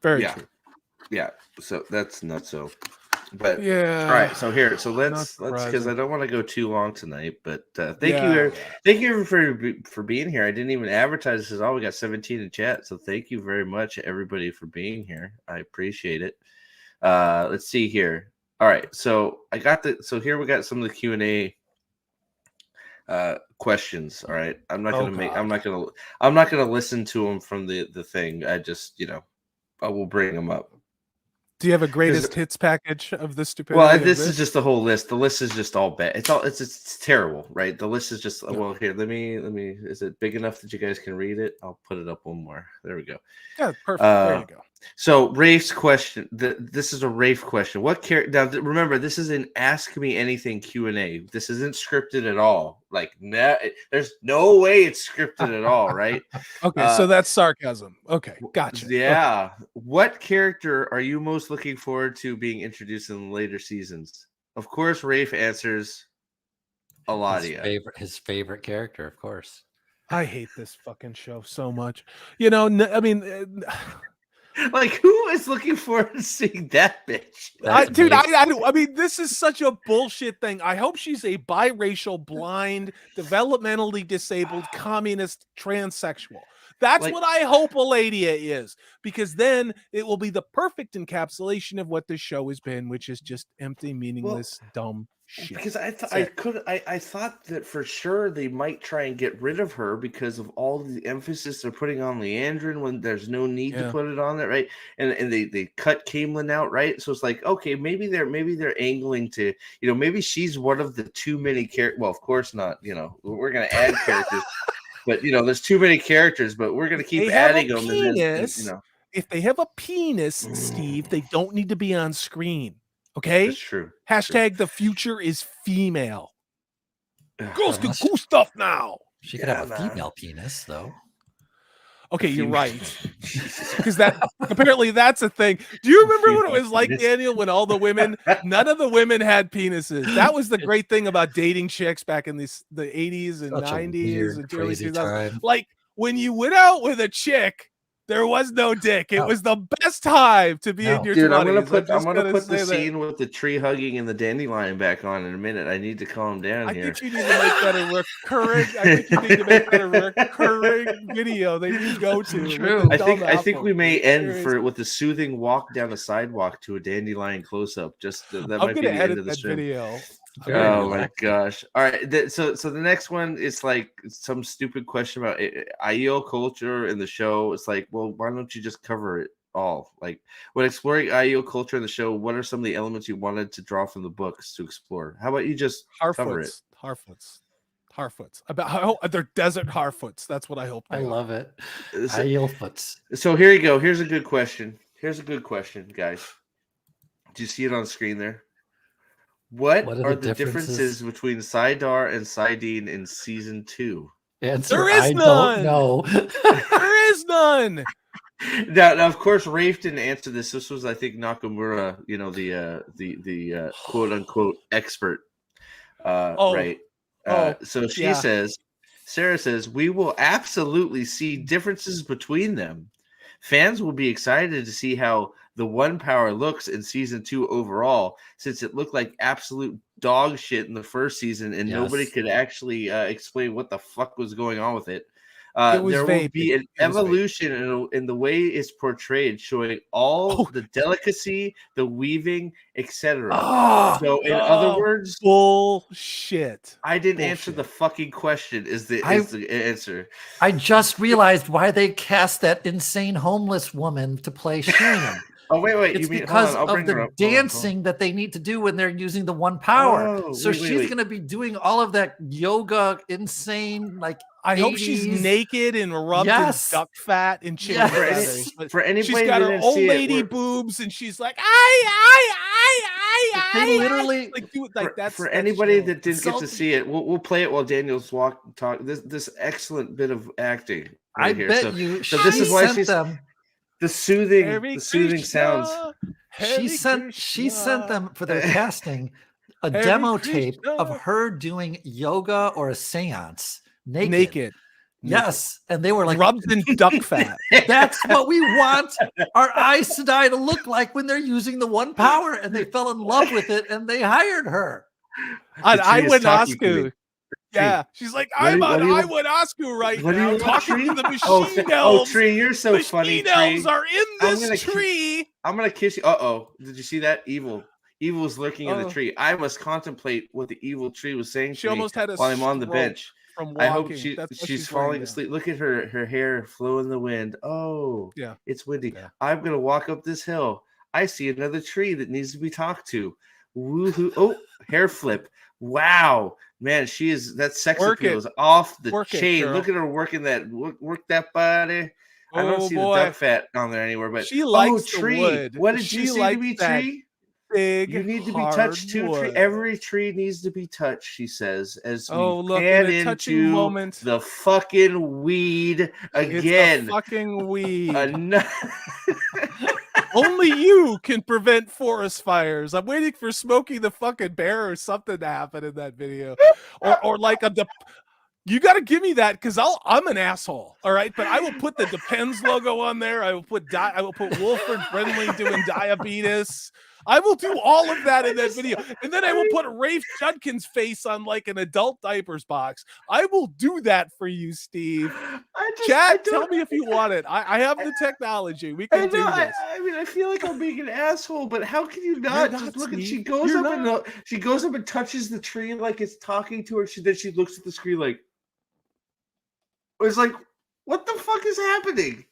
Very Yeah. true. Yeah. So that's not so. But Yeah. all right. So here. So let's Not because surprising. I don't want to go too long tonight. But thank Yeah. you. Thank you for being here. I didn't even advertise this at all. We got 17 in chat. So thank you very much, everybody, for being here. I appreciate it. Let's see here. All right. So I got so here we got some of the Q&A questions. All right. I'm not Oh, gonna God. I'm not gonna listen to them from the thing. I just I will bring them up. Do you have a greatest hits package of the stupidity? Well, of this is just the whole list. The list is just all bad. It's terrible, right? The list is just well. Here, let me. Is it big enough that you guys can read it? I'll put it up one more. There we go. Yeah, perfect. There you go. So Rafe's question. This is a Rafe question. What character? Now remember, this is an Ask Me Anything Q&A. This isn't scripted at all. Like, there's no way it's scripted at all, right? Okay, so that's sarcasm. Okay, gotcha. Yeah. Okay. What character are you most looking forward to being introduced in later seasons? Of course, Rafe answers Eladia. His favorite character, of course. I hate this fucking show so much. You know, I mean, like, who is looking forward to seeing that bitch? I mean, this is such a bullshit thing. I hope she's a biracial, blind, developmentally disabled, communist, transsexual. That's what I hope Eladia is, because then it will be the perfect encapsulation of what this show has been, which is just empty, meaningless, dumb shit. Because I thought that for sure they might try and get rid of her because of all the emphasis they're putting on Leandrin when there's no need to put it on there, right? And they cut Camelin out, right? So it's like, okay, maybe they're angling to, maybe she's one of the too many characters. Well, of course not. We're gonna add characters. But there's too many characters, but we're gonna keep adding them. Penis, if they have a penis, Steve, they don't need to be on screen. Okay, that's true. Hashtag the future is female. Girls can do stuff now. She could have a female penis, though. Okay, you're right. Because apparently that's a thing. Do you remember what it was like, Daniel, when all the women, none of the women had penises? That was the great thing about dating chicks back in the 80s and 90s and early 2000s. Like, when you went out with a chick, there was no dick. It was the best time to be in your 20s. I'm gonna put the scene with the tree hugging and the dandelion back on in a minute. I need to calm down here. I think you need to make that a recurring video that you go to. True. I think we may end with a soothing walk down a sidewalk to a dandelion close up. Just that might be the end of the stream. Video. Oh my gosh! All right, so the next one is like some stupid question about Aiel culture in the show. It's like, well, why don't you just cover it all? Like, when exploring Aiel culture in the show, what are some of the elements you wanted to draw from the books to explore? How about you just cover it? Harfoots. About how they're desert Harfoots. That's what I hope. I love it. Aielfoots. So here you go. Here's a good question. Guys. Do you see it on screen there? What are the differences between Saidar and Saidin in season 2? There is none. No, there is none. Now, of course, Rafe didn't answer this. This was, I think, Nakamura, the quote unquote expert, right? So Sarah says, we will absolutely see differences between them. Fans will be excited to see how the One Power looks in season 2 overall, since it looked like absolute dog shit in the first season, and nobody could actually explain what the fuck was going on with it. There will be an evolution in the way it's portrayed, showing all the delicacy, the weaving, etc. So, in other words, bullshit. I didn't answer the fucking question. Is the answer? I just realized why they cast that insane homeless woman to play Shiriam. Oh, wait. It's because of the dancing that they need to do when they're using the One Power. She's going to be doing all of that yoga, insane, like. I hope she's naked and rubbed in duck fat and chicken feathers. For anybody, she's got her old lady boobs, and she's like, They literally like that. For anybody that didn't get to see it, we'll play it while Daniel's talk. This excellent bit of acting. Right here. So this is why she's them. The soothing sounds. She sent them for their casting a demo tape of her doing yoga or a seance. Naked. Yes. And they were like rubbed in duck fat. That's what we want our Aes Sedai to look like when they're using the One Power. And they fell in love with it and they hired her. On Iwanasku. Yeah. She's like, I'm on Iwanasku right now talking to the machine elves. Tree, you're so funny. Machine elves are in this tree. I'm going to kiss you. Uh-oh. Did you see that? Evil's lurking in the tree. I must contemplate what the evil tree was saying to me while I'm on the bench. I hope she's falling asleep. Look at her hair flow in the wind. Oh, yeah, it's windy. Yeah. I'm gonna walk up this hill. I see another tree that needs to be talked to. Woohoo! Oh, hair flip. Wow, man, she is that sex Work appeal it. is off the Work it, chain. girl. Look at her working that work that body. I don't Oh see the boy, duck fat on there anywhere, but she likes the tree. wood. What did She you see to likes me, that tree? big, You need to be hard touched too. Tree. wood. Every tree needs to be touched, she says, as Oh, we look, pan in a touching into moment. the fucking weed It's again. the fucking weed. Only you can prevent forest fires. I'm waiting for Smokey the fucking Bear or something to happen in that video, or like you got to give me that because I'm an asshole. All right, but I will put the Depends logo on there. I will put Wolford Brimley doing diabetes. I will do all of that in that video, and then I will put Rafe Judkins' face on like an adult diapers box. I will do that for you, Steve. Chat, tell me if you want it. I have the technology. We can do this. I mean, I feel like I'm being an asshole, but how can you not? Just look at Steve. she goes You're up not. and she goes up and touches the tree like it's talking to her. Then she looks at the screen like it's like, what the fuck is happening?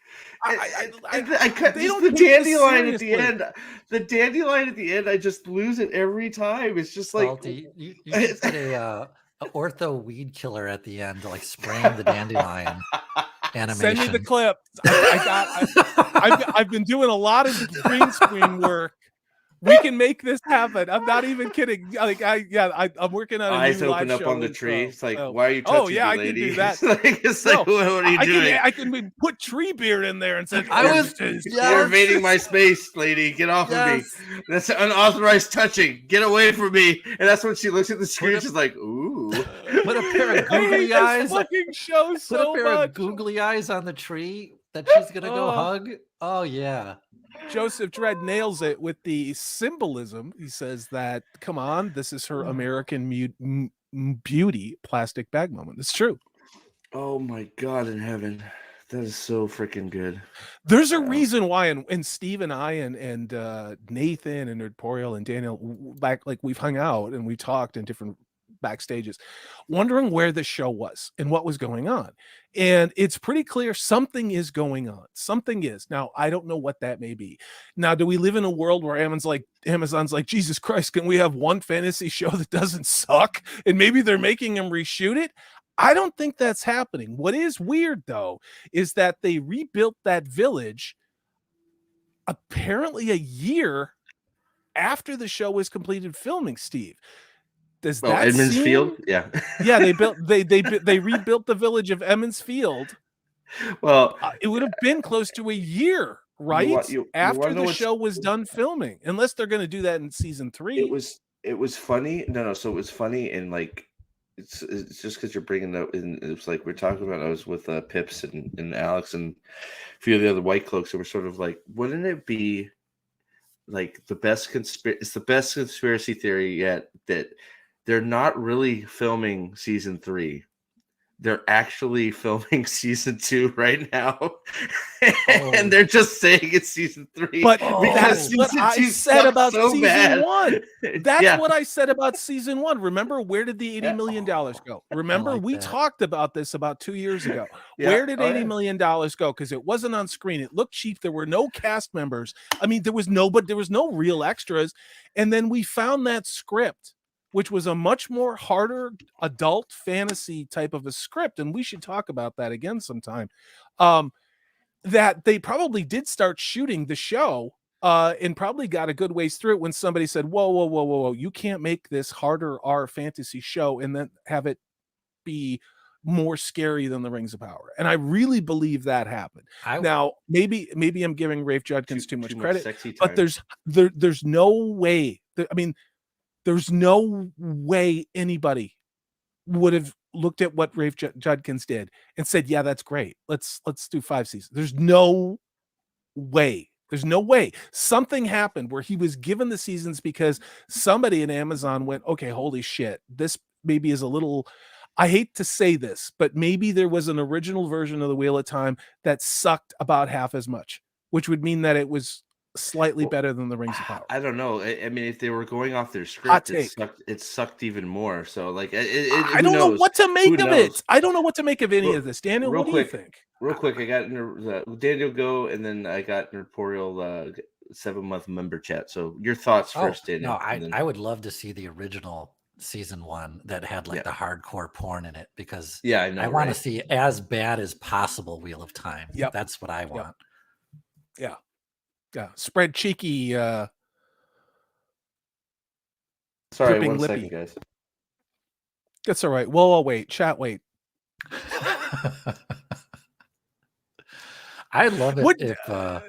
They don't the take this dandelion at the seriously. end. The dandelion at the end, I just lose it every time. It's just like Salty. You should put a ortho weed killer at the end, like spraying the dandelion animation. Send me the clip. I've been doing a lot of green screen work. We can make this happen. I'm not even kidding. I'm working on a eyes new open live up show on the intro. tree. It's like, So- why are you touching Oh yeah, me, I can lady? do that. It's like, what are you doing? I can put tree beard in there and say, You're invading my space, lady. Get off of me. That's unauthorized touching. Get away from me. And that's when she looks at the screen. She's like, ooh. Put a pair of I hate googly this eyes. fucking show Put so a pair much. of googly eyes on the tree that she's gonna go hug. Oh yeah. Joseph Dredd nails it with the symbolism. He says that, come on, this is her American beauty plastic bag moment. It's true. Oh my God in heaven. That is so freaking good. There's a reason why, and Steve and I and Nathan and Nerdporial and Daniel, back like we've hung out and we talked in different backstages, wondering where the show was and what was going on. And it's pretty clear something is going on. Something is. Now, I don't know what that may be. Now, do we live in a world where Amazon's like, Jesus Christ, can we have one fantasy show that doesn't suck? And maybe they're making them reshoot it? I don't think that's happening. What is weird, though, is that they rebuilt that village apparently a year after the show was completed filming, Steve. Does that Edmonds seem... Field? Yeah. Yeah, they rebuilt the village of Emmons Field. Well, it would have been close to a year, right? After the show was done filming, unless they're going to do that in season 3. It was funny. No. So it was funny, and like it's just because you're bringing up, and it was like we're talking about. I was with Pips and Alex and a few of the other White Cloaks, and we're sort of like, wouldn't it be like the best It's the best conspiracy theory yet that they're not really filming season 3. They're actually filming season 2 right now. And they're just saying it's season 3. But that's what I said about season 1. That's what I said about season 1. Remember, where did the $80 million go? Remember, we talked about this about 2 years ago. Where did $80 million go? Because it wasn't on screen. It looked cheap. There were no cast members. I mean, there was no real extras. And then we found that script, which was a much more harder adult fantasy type of a script. And we should talk about that again sometime. That they probably did start shooting the show and probably got a good ways through it when somebody said, whoa, you can't make this harder R fantasy show and then have it be more scary than the Rings of Power. And I really believe that happened. Now, maybe I'm giving Rafe Judkins too much credit, but there's no way. There's no way anybody would have looked at what Rafe Judkins did and said, yeah, that's great. Let's do 5 seasons. There's no way. There's no way. Something happened where he was given the seasons because somebody in Amazon went, okay, holy shit, this maybe is a little, I hate to say this, but maybe there was an original version of the Wheel of Time that sucked about half as much, which would mean that it was slightly better than the Rings of Power. I don't know. I mean, if they were going off their script, it sucked even more. So, like, I don't know what to make of it. I don't know what to make of any of this. Daniel, what do you think? Real quick, I got Daniel go, and then I got Nerdporial 7-month member chat. So your thoughts first, Daniel. No, and then- I would love to see the original season 1 that had like Yeah. the hardcore porn in it, because Yeah, I know. I want right? to see as bad as possible Wheel of Time. Yep. That's what I want. Yeah. Spread cheeky, Sorry, dripping one lippy. second, guys. That's all right. Well, I'll wait. Chat, wait. I'd love it What? if God,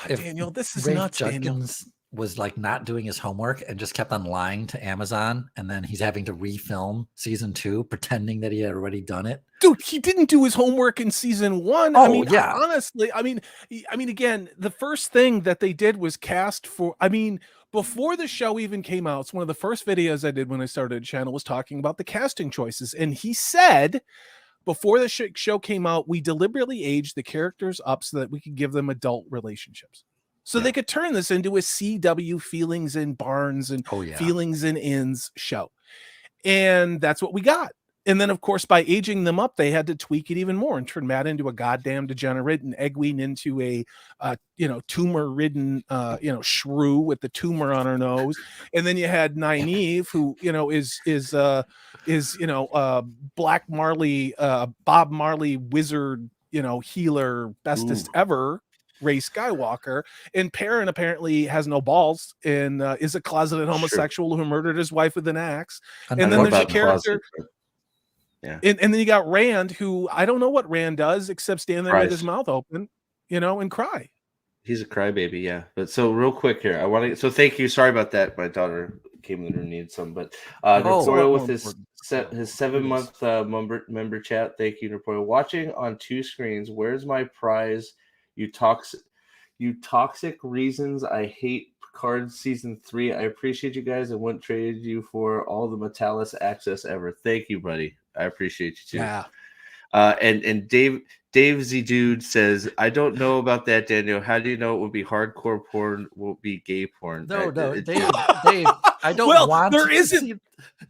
Daniel, this is Rafe nuts, Daniel. Judkins was like not doing his homework and just kept on lying to Amazon, and then he's having to refilm season 2, pretending that he had already done it. Dude, he didn't do his homework in season 1. Oh, I mean, yeah. honestly, I mean, again, the first thing that they did was cast for. I mean, before the show even came out, it's one of the first videos I did when I started the channel was talking about the casting choices, and he said before the show came out, we deliberately aged the characters up so that we could give them adult relationships. So they could turn this into a CW feelings in barns and feelings in inns show. And that's what we got. And then, of course, by aging them up, they had to tweak it even more and turn Matt into a goddamn degenerate and Egwene into a, tumor-ridden, shrew with the tumor on her nose. And then you had Nynaeve, who, is Black Marley, Bob Marley wizard, healer, bestest ever, Rey Skywalker. And Perrin apparently has no balls and is a closeted homosexual who murdered his wife with an axe. And then there's a character. Yeah. And then you got Rand, who I don't know what Rand does except stand there with his mouth open, and cry. He's a crybaby, yeah. But so real quick here, I want to. So thank you. Sorry about that. My daughter came in and needed some, but Napoleon with his 7-month member chat. Thank you, Napoleon. Watching on 2 screens. Where's my prize? You toxic reasons. I hate Picard season 3. I appreciate you guys and wouldn't trade you for all the Metalis access ever. Thank you, buddy. I appreciate you too. Yeah. And Dave Z Dude says, I don't know about that, Daniel. How do you know it would be hardcore porn? Won't be gay porn? No, Dave. I don't want. There to isn't. See,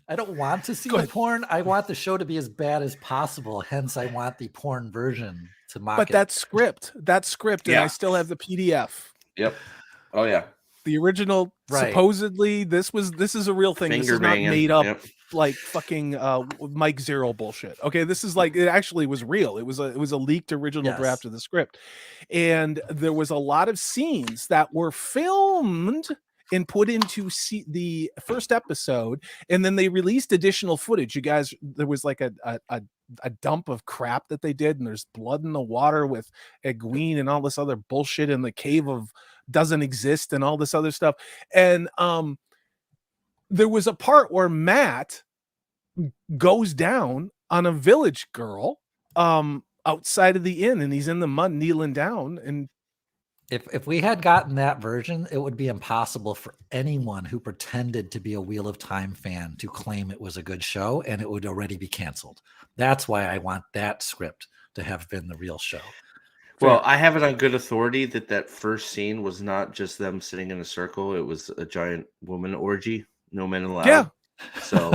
I don't want to see the porn. I want the show to be as bad as possible. Hence, I want the porn version to mock it. But that's script. And I still have the PDF. Yep. Oh yeah. The original. Supposedly, this is a real thing. This is not made up. Yep. Like fucking Mike Zero bullshit. Okay, this is like it actually was real. It was a leaked original draft of the script, and there was a lot of scenes that were filmed and put into the first episode, and then they released additional footage. You guys, there was like a dump of crap that they did, and there's blood in the water with Egwene and all this other bullshit in the cave of doesn't exist and all this other stuff, and there was a part where Matt goes down on a village girl outside of the inn, and he's in the mud kneeling down. And if we had gotten that version, it would be impossible for anyone who pretended to be a Wheel of Time fan to claim it was a good show, and it would already be canceled. That's why I want that script to have been the real show. Well, I have it on good authority that first scene was not just them sitting in a circle. It was a giant woman orgy. No men allowed. Yeah. So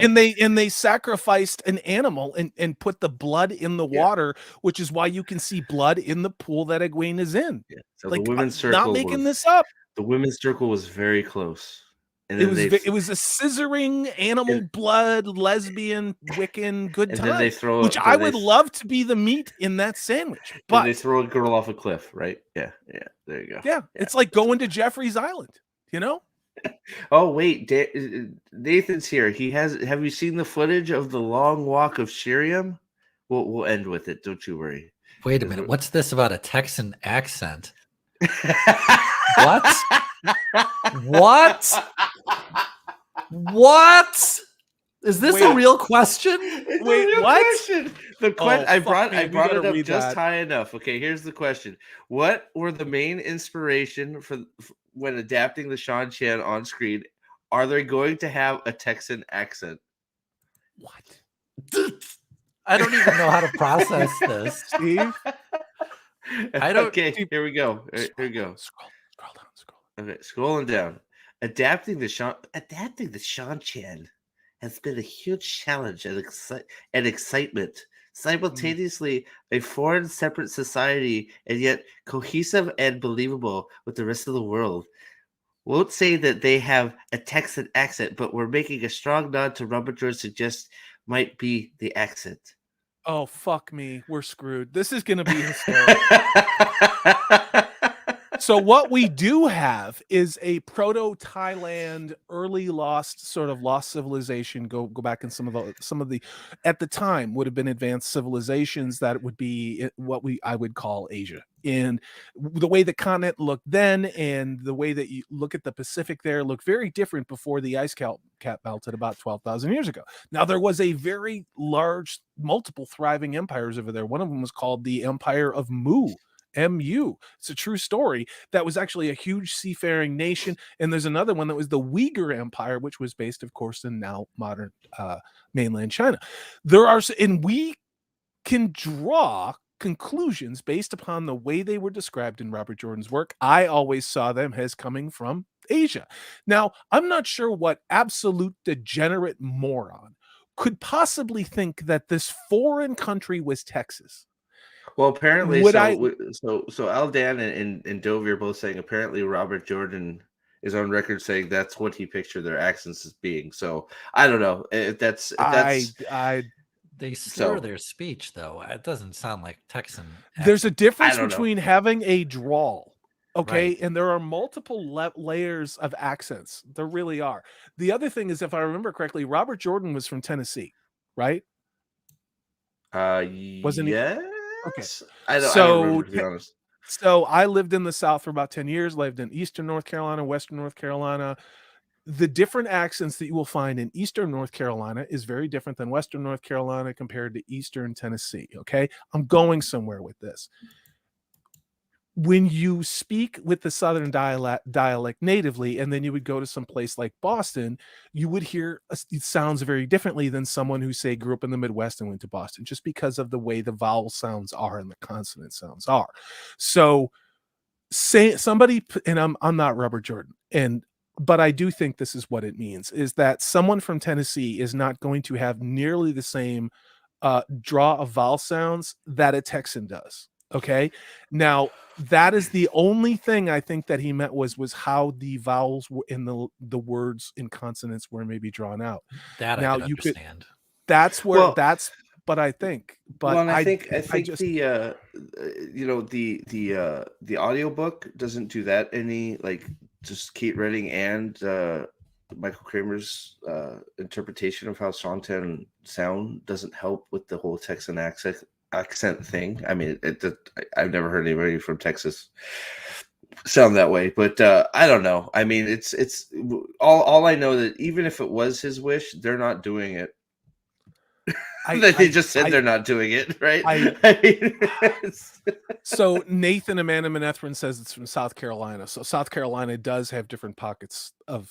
and they sacrificed an animal and put the blood in the water, which is why you can see blood in the pool that Egwene is in. Yeah. So like, the women's circle not making this up. The women's circle was very close. And it was a scissoring animal blood lesbian Wiccan good time, which I would love to be the meat in that sandwich. But they throw a girl off a cliff, right? Yeah. There you go. Yeah, it's like going to Jeffrey's Island, Oh wait, Nathan's here. Have you seen the footage of the long walk of Shiriam? We'll end with it. Don't you worry. Wait a minute. What's this about a Texan accent? What? What? Is this a real question? Wait, what? Question. I brought it up just high enough. Okay, here's the question. What were the main inspiration for when adapting the Sean Chan on screen? Are they going to have a Texan accent? What? I don't even know how to process this. Steve? I don't. Okay, here we go. Here we go. Scroll down. Okay, scrolling down. Adapting the Sean Chan has been a huge challenge and excitement simultaneously a foreign separate society and yet cohesive and believable with the rest of the world. Won't say that they have a Texan accent, but we're making a strong nod to Robert George suggests might be the accent. Oh, fuck me. We're screwed. This is going to be hysterical. So what we do have is a proto-Thailand, early lost civilization. Go back in some of the at the time would have been advanced civilizations that would be what I would call Asia. And the way the continent looked then and the way that you look at the Pacific there looked very different before the ice cap melted about 12,000 years ago. Now there was a very large, multiple thriving empires over there. One of them was called the Empire of Mu. MU. It's a true story. That was actually a huge seafaring nation. And there's another one that was the Uyghur Empire, which was based, of course, in now modern mainland China. And we can draw conclusions based upon the way they were described in Robert Jordan's work. I always saw them as coming from Asia. Now, I'm not sure what absolute degenerate moron could possibly think that this foreign country was Texas. Well, apparently, so Aldan and Dovey are both saying apparently Robert Jordan is on record saying that's what he pictured their accents as being. So I don't know if that's they slur their speech though. It doesn't sound like Texan. There's a difference between having a drawl, okay, right, and there are multiple layers of accents. There really are. The other thing is, if I remember correctly, Robert Jordan was from Tennessee, right? Wasn't he? Okay. I don't remember, to be honest. So I lived in the South for about 10 years, lived in Eastern North Carolina, Western North Carolina. The different accents that you will find in Eastern North Carolina is very different than Western North Carolina compared to Eastern Tennessee. Okay. I'm going somewhere with this. When you speak with the Southern dialect natively, and then you would go to some place like Boston, you would hear it sounds very differently than someone who, say, grew up in the Midwest and went to Boston, just because of the way the vowel sounds are and the consonant sounds are. So say somebody, and I'm not Robert Jordan, but I do think this is what it means, is that someone from Tennessee is not going to have nearly the same draw of vowel sounds that a Texan does. Okay. Now that is the only thing I think that he meant was how the vowels were in the words in consonants were maybe drawn out. That now I can understand. But I think, I think the the audiobook doesn't do that any, like, just Kate Redding and Michael Kramer's interpretation of how Songtan sound doesn't help with the whole Texan accent thing. I mean, I've never heard anybody from Texas sound that way, but I don't know. I mean, it's all I know that even if it was his wish, they're not doing it. They just said they're not doing it, right? So Nathan Amanda Manethrin says it's from South Carolina. So South Carolina does have different pockets of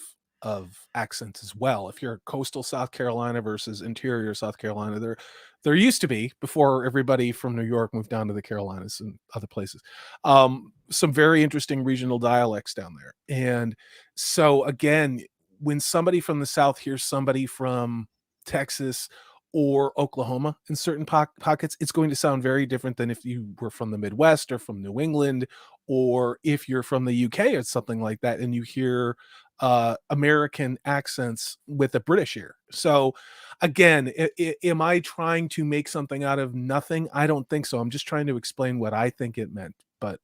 accents as well. If you're coastal South Carolina versus interior South Carolina, there used to be, before everybody from New York moved down to the Carolinas and other places, some very interesting regional dialects down there. And so again, when somebody from the South hears somebody from Texas or Oklahoma in certain pockets, it's going to sound very different than if you were from the Midwest or from New England, or if you're from the UK or something like that, and you hear American accents with a British ear. So again, am I trying to make something out of nothing? I don't think so. I'm just trying to explain what I think it meant, but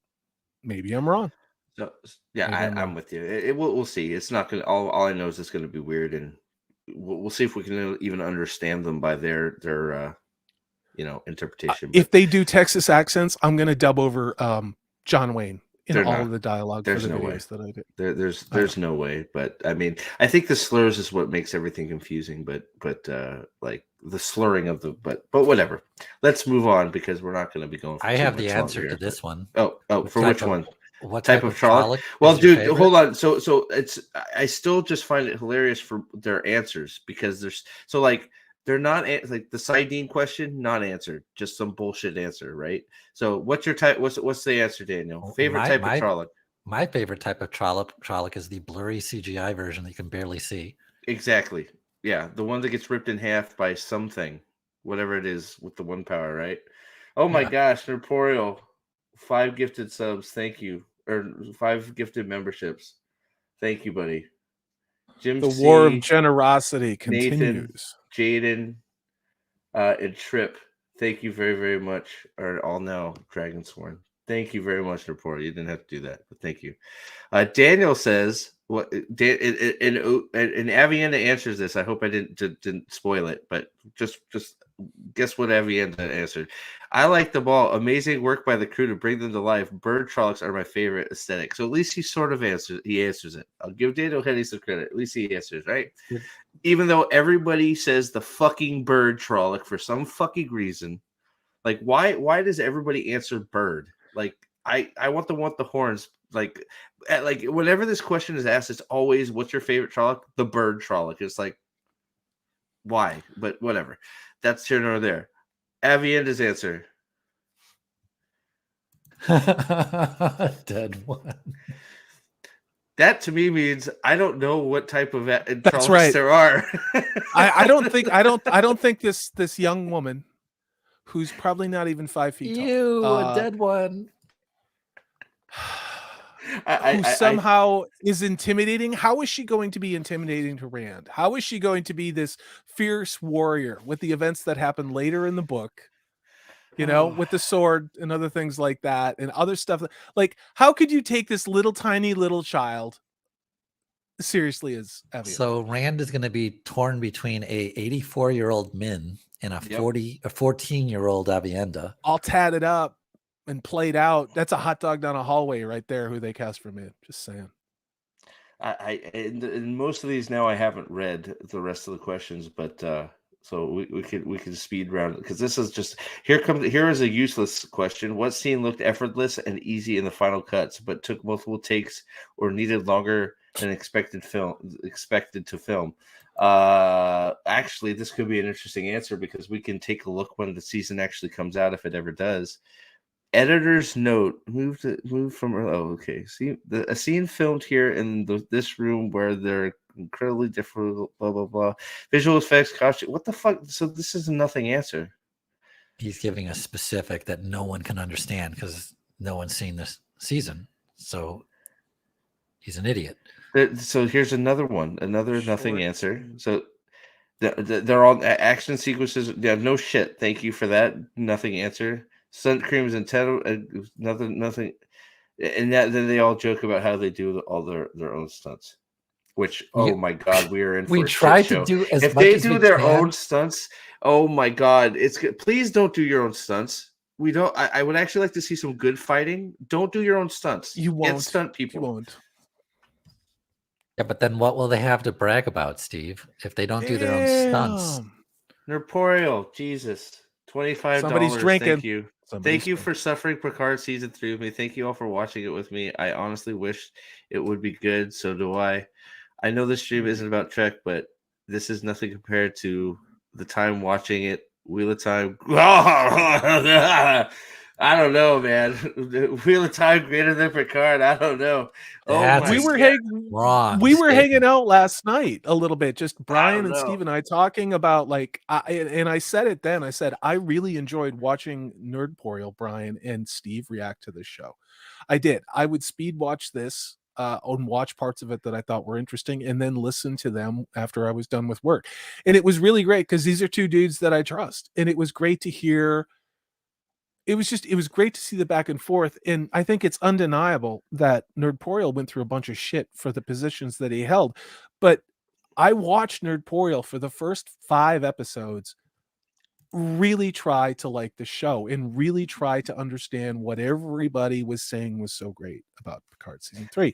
maybe I'm wrong. So yeah, I'm with you. We'll see. It's not gonna. All I know is it's going to be weird, and we'll see if we can even understand them by their interpretation. If they do Texas accents, I'm going to dub over John Wayne in all of the dialogue for the videos that I did. There's no way. But I mean, I think the slurs is what makes everything confusing. But like the slurring of the but whatever. Let's move on, because we're not going to be going. I have the answer to this one. Oh, for which one? What type of Trolloc? Well, dude, hold on. So I still just find it hilarious for their answers, because they're not like the Sidene question, not answered, just some bullshit answer, right? So what's your type? What's the answer, Daniel? Favorite type of Trolloc? My favorite type of Trolloc is the blurry CGI version that you can barely see. Exactly. Yeah, the one that gets ripped in half by something. whatever it is with the 1 power, right? Oh my Yeah. gosh, Nerporial, 5 gifted subs. Thank you. Or 5 gifted memberships. Thank you, buddy. Jim The war of C, generosity Nathan, continues. Jaden, and Trip. Thank you very, very much. Or all now Dragonsworn. Thank you very much, Nerporial. You didn't have to do that, but thank you. Daniel says, "What?" And Avienda answers this. I hope I didn't spoil it, but just guess what Avienda answered. I like the ball. Amazing work by the crew to bring them to life. Bird Trollocs are my favorite aesthetic. So at least he sort of answers. He answers it. I'll give Daniel Henny some credit. At least he answers, right? Good. Even though everybody says the fucking Bird Trolloc for some fucking reason. Like, why does everybody answer bird? Like, I want the horns. Like whenever this question is asked, it's always, what's your favorite Trolloc? The Bird Trolloc. It's like, why? But whatever. That's here nor there. Avienda's answer. Dead one. That to me means I don't know what type of Trollocs right. there are. I don't think this young woman, who's probably not even 5 feet tall, You a dead one. who somehow is intimidating. How is she going to be intimidating to Rand? How is she going to be this fierce warrior with the events that happen later in the book? You know, with the sword and other things like that, and other stuff. Like, how could you take this tiny little child seriously as Avienda? So Rand is going to be torn between a 84-year-old Min and a 14-year-old Avienda. All tatted up and played out. That's a hot dog down a hallway right there. Who they cast for Min? Just saying. In most of these now, I haven't read the rest of the questions, but so we could speed round, because this is just here is a useless question. What scene looked effortless and easy in the final cuts, but took multiple takes or needed longer than expected to film? Actually, this could be an interesting answer, because we can take a look when the season actually comes out, if it ever does. Editor's note: move from. Oh, okay. See, a scene filmed here in this room where they're incredibly different. Blah blah blah. Visual effects, costume. What the fuck? So this is a nothing answer. He's giving a specific that no one can understand because no one's seen this season. So he's an idiot. So here's another one. Another nothing answer. So they're all action sequences. Yeah, no shit. Thank you for that. Nothing answer. Sun creams and nothing, and then they all joke about how they do all their own stunts. Which, oh my god, we are in. We for a try shit to show. do as if much they as do we their can. own stunts. Oh my god, it's good. Please don't do your own stunts. We don't. I would actually like to see some good fighting. Don't do your own stunts. You won't. Get stunt people. You won't. Yeah, but then what will they have to brag about, Steve, if they don't do their own stunts? Nerporial, Jesus. $25. Somebody's drinking. Thank you. Thank you for suffering Picard season 3 with me. Thank you all for watching it with me. I honestly wish it would be good. So do I. I know this stream isn't about Trek, but this is nothing compared to the time watching it. Wheel of Time. I don't know, man. Wheel of Time greater than Picard. I don't know. We were hanging out last night a little bit, just Brian and Steve and I talking about, like, and I said it then. I said I really enjoyed watching Nerdporial, Brian and Steve react to this show. I did. I would speed watch this and watch parts of it that I thought were interesting, and then listen to them after I was done with work. And it was really great because these are two dudes that I trust, and it was great to hear. It was great to see the back and forth. And I think it's undeniable that Nerdporial went through a bunch of shit for the positions that he held. But I watched Nerdporial for the first 5 episodes really try to like the show and really try to understand what everybody was saying was so great about Picard season 3.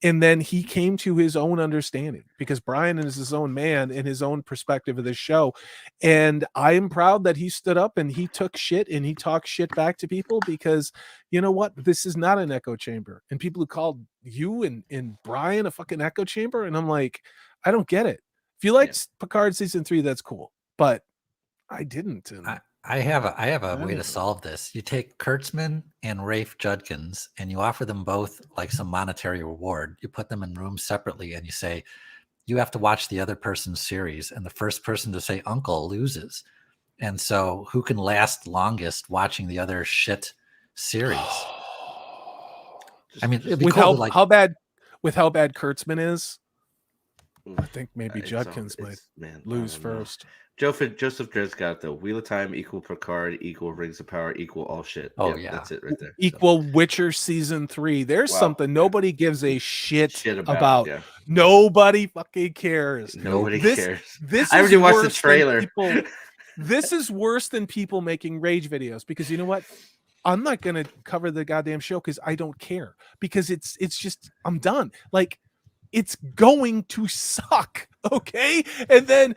And then he came to his own understanding, because Brian is his own man and his own perspective of this show. And I am proud that he stood up and he took shit and he talked shit back to people, because you know what? This is not an echo chamber. And people who called you and Brian a fucking echo chamber. And I'm like, I don't get it. If you liked Picard season 3, that's cool. But I didn't. And I have a way to solve this. You take Kurtzman and Rafe Judkins and you offer them both like some monetary reward. You put them in rooms separately and you say, you have to watch the other person's series, and the first person to say uncle loses. And so who can last longest watching the other shit series? I mean, it'd be With cool to, like, how bad Kurtzman is, I think maybe It's Judkins all- might it's- man, I lose don't know. first. Joseph Dred's got it though. Wheel of Time equal Picard equal Rings of Power equal all shit. Oh, Yep, yeah. that's it right there. So, Equal Witcher season 3. There's Wow. something nobody gives a shit shit about. yeah. Nobody fucking cares. Nobody This- cares. This I is already watched the worse than trailer. people- This is worse than people making rage videos, because you know what? I'm not gonna cover the goddamn show because I don't care, because it's just, I'm done. Like, it's going to suck, okay? And then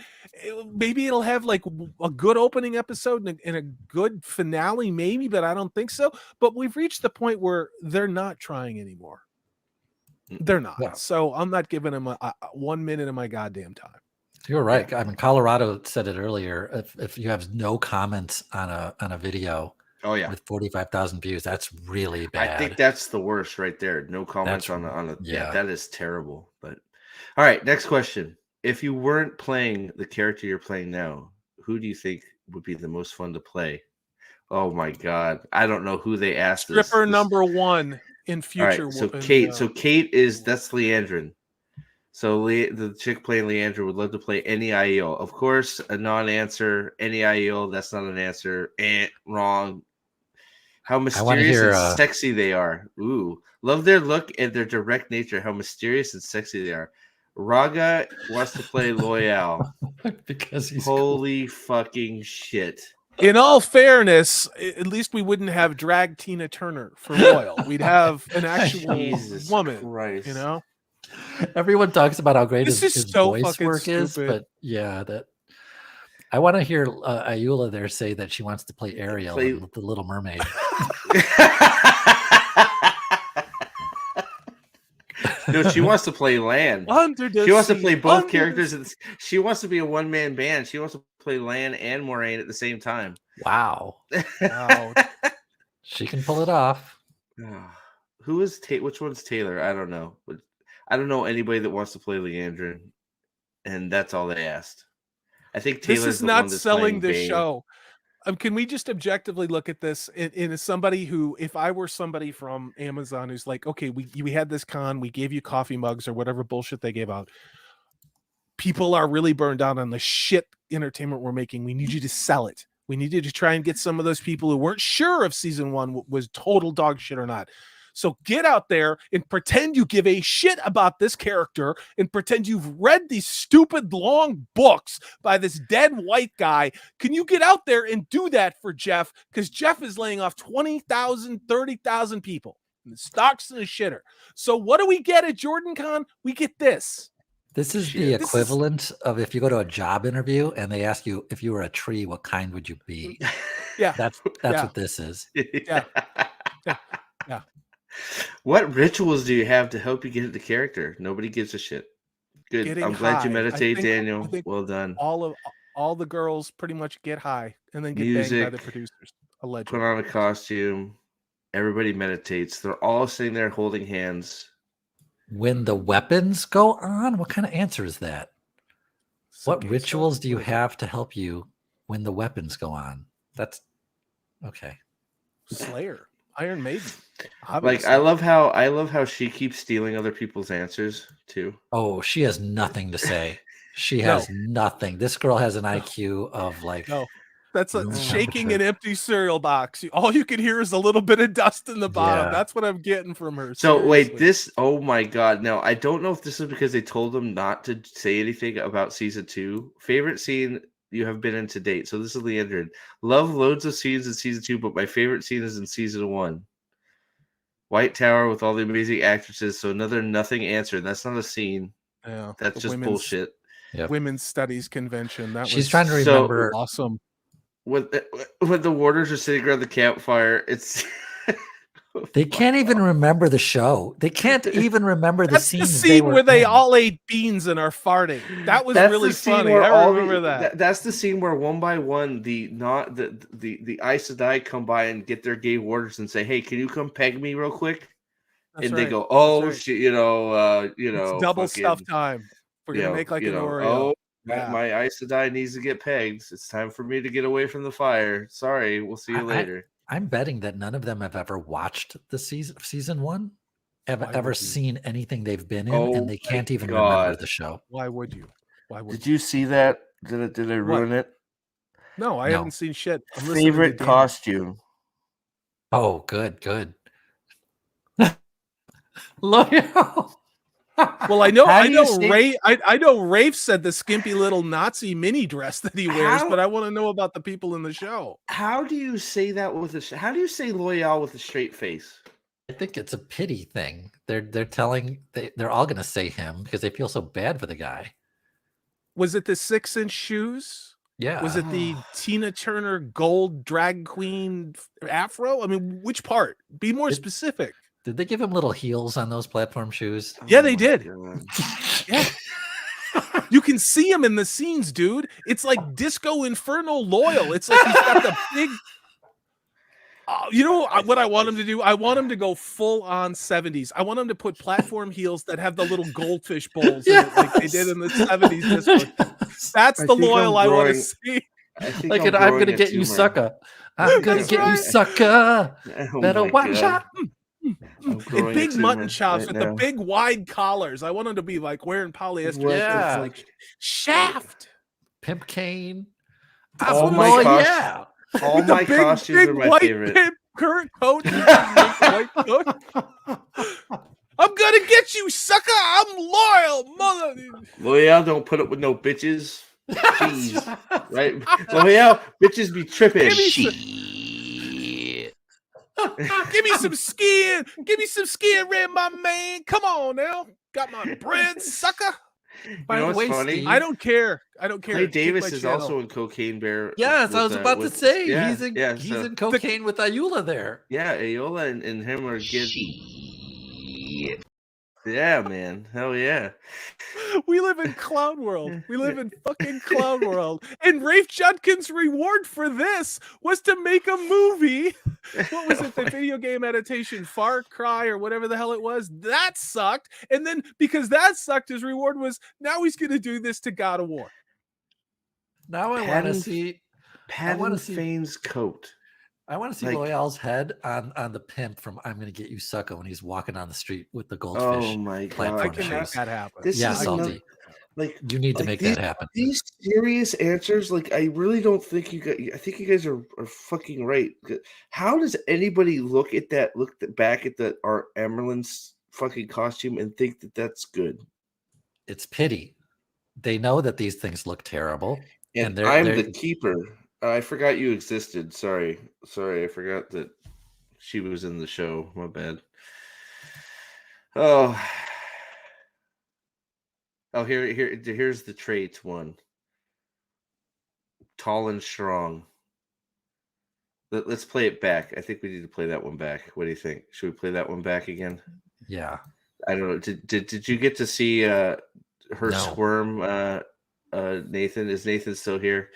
maybe it'll have like a good opening episode and a good finale, maybe, but I don't think so. But we've reached the point where they're not trying anymore. They're not. Yeah. So I'm not giving them a 1 minute of my goddamn time. You're right. I mean, Colorado said it earlier. If you have no comments on a video Oh yeah. with 45,000 views, that's really bad. I think that's the worst right there. No comments That's- on a yeah. that is terrible. But all right, next question. If you weren't playing the character you're playing now, who do you think would be the most fun to play? Oh my god. I don't know who they asked this. Stripper This- number 1 in All future. right, so wo- in, Kate. So Kate that's Leandrin. So the chick playing Leandra would love to play any IEL. Of course, a non-answer. Any IEL, that's not an answer. Wrong. How mysterious hear, and sexy they are. Ooh, love their look and their direct nature. How mysterious and sexy they are. Raga wants to play Loyal. because he's cool. Holy fucking shit! In all fairness, at least we wouldn't have drag Tina Turner for Royal. We'd have an actual Jesus woman, Christ. you know? Everyone talks about how great This his is so voice fucking work is, stupid. but yeah, that I want to hear Ayula there say that she wants to play Ariel in The Little Mermaid. No, she wants to play Lan. Under the She wants to sea, play both under the characters. She wants to be a one-man band. She wants to play Lan and Moraine at the same time. Wow, Wow. she can pull it off. Who is which one's Taylor? I don't know. But I don't know anybody that wants to play Leandrin, and that's all they asked. I think Taylor's This is the not one that's selling playing the Bane. show. Can we just objectively look at this in somebody who, if I were somebody from Amazon who's like, okay, we had this con, we gave you coffee mugs or whatever bullshit they gave out. People are really burned out on the shit entertainment we're making. We need you to sell it. We need you to try and get some of those people who weren't sure if season 1 was total dog shit or not. So get out there and pretend you give a shit about this character and pretend you've read these stupid long books by this dead white guy. Can you get out there and do that for Jeff? Because Jeff is laying off 20,000, 30,000 people. And the stock's in a shitter. So what do we get at JordanCon? We get this. This is Shit. the This is- equivalent of if you go to a job interview and they ask you if you were a tree, what kind would you be? Yeah. That's Yeah. what this is. Yeah. Yeah. What rituals do you have to help you get into character? Nobody gives a shit. Good. Getting I'm glad you high. I meditate, think- Daniel. I think Well done. All the girls pretty much get high and then get banged by the Music. producers. Put Allegedly. on a costume. Everybody meditates. They're all sitting there holding hands. When the weapons go on, what kind of answer is that? What Okay, so rituals do you what is it? have to help you when the weapons go on? That's okay. Slayer, Iron Maiden. Like I love how she keeps stealing other people's answers too. Oh, she has nothing to say. She No. has nothing. This girl has an IQ of like No, that's room shaking temperature. an empty cereal box. All you can hear is a little bit of dust in the bottom. Yeah. That's what I'm getting from her. So wait, seriously. this oh my god. Now I don't know if this is because they told them not to say anything about season 2. Favorite scene you have been in to date. So this is Leandrin. Love loads of scenes in season 2, but my favorite scene is in season 1. White Tower with all the amazing actresses. So another nothing answer. That's not a scene. Yeah, That's the just bullshit. Yep. Women's Studies Convention. That She's was trying to so remember. awesome. When the warders are sitting around the campfire, it's They can't even remember the show. They can't even remember the That's the scenes scene were where they in. all ate beans and are farting. That was That's really the scene funny. where I all remember the, that. That's the scene where one by one the Aes Sedai come by and get their gay warders and say, "Hey, can you come peg me real quick?" That's and right. they go, "Oh That's right. shit, you know, It's double fucking- stuff time. We're gonna make like an Oreo. Oh, Yeah. my Aes Sedai needs to get pegged. It's time for me to get away from the fire. Sorry, we'll see you later. I'm betting that none of them have ever watched the season one, have Why ever would you? seen anything they've been in, Oh and they my can't even remember God. the show. Why would you? Why would Did you see that? Did I ruin it? No, I No. haven't seen shit. I'm listening to Favorite Dan. costume. Oh, good. Loyal. Well, I know, How I do you know, say- I know. Rafe said the skimpy little Nazi mini dress that he wears, How- but I want to know about the people in the show. How do you say that with how do you say Loyal with a straight face? I think it's a pity thing. They're all going to say him because they feel so bad for the guy. Was it the 6-inch shoes? Yeah. Was it the Tina Turner gold drag queen afro? I mean, which part? Be more specific. Did they give him little heels on those platform shoes? Yeah, Oh they my did. God. Yeah. You can see him in the scenes, dude. It's like Disco Inferno Loyal. It's like he's got the big. You know what I want him to do? I want him to go full on 70s. I want him to put platform heels that have the little goldfish bowls in it, like they did in the 70s disco. That's I the think Loyal I want to growing- see. I think Like, I'm I'm growing going to a get you, tumor. sucker. I'm going to That's get you, right. sucker. Oh Better my watch God. out. I'm And growing a big mutton tumor chops right with now. the big wide collars. I want him to be like wearing polyester What the shirts, Yeah. like Shaft. Pimp cane. All what my I'm saying. costumes, all With the my big, costumes big are my white favorite. pimp current coat. White coat. I'm gonna get you, sucker. I'm loyal, mother. Loyal don't put up with no bitches. Jeez, right? Loyal bitches be tripping. Give me Shit. Give me some skin. Give me some skin, Red, my man. Come on now. Got my bread, sucker. By You know the what's way, funny? Steve, I don't care. I don't care. Clay Kick Davis my is channel. also in Cocaine Bear. yes, I was about to say yeah, he's in cocaine with Ayula there. Yeah, Ayola and him are getting. Yeah, man. Hell yeah. We live in clown world. We live in fucking clown world. And Rafe Judkins' reward for this was to make a movie. What was it? The video game adaptation, Far Cry or whatever the hell it was. That sucked. And then because that sucked, his reward was now he's going to do this to God of War. Now I want to Patton- see. Patton see- Fane's coat. I want to see Like- Loyal's head on the pimp from "I'm Going to Get You, Sucker" when he's walking on the street with the Oh goldfish. my platform I God. can make shoes. that happen. This Yeah, is Salty. another, like You need to like make these, that happen. These serious answers, like I really don't think you guys. I think you guys are fucking right. How does anybody look back at the Art Emerlin's fucking costume and think that that's good? It's pity. They know that these things look terrible. And they're- I'm they're- the keeper. I forgot you existed. Sorry. I forgot that she was in the show. My bad. Oh, here's the traits one. Tall and strong. Let's play it back. I think we need to play that one back. What do you think? Should we play that one back again? Yeah. I don't know. Did you get to see her No. squirm? Nathan, is Nathan still here?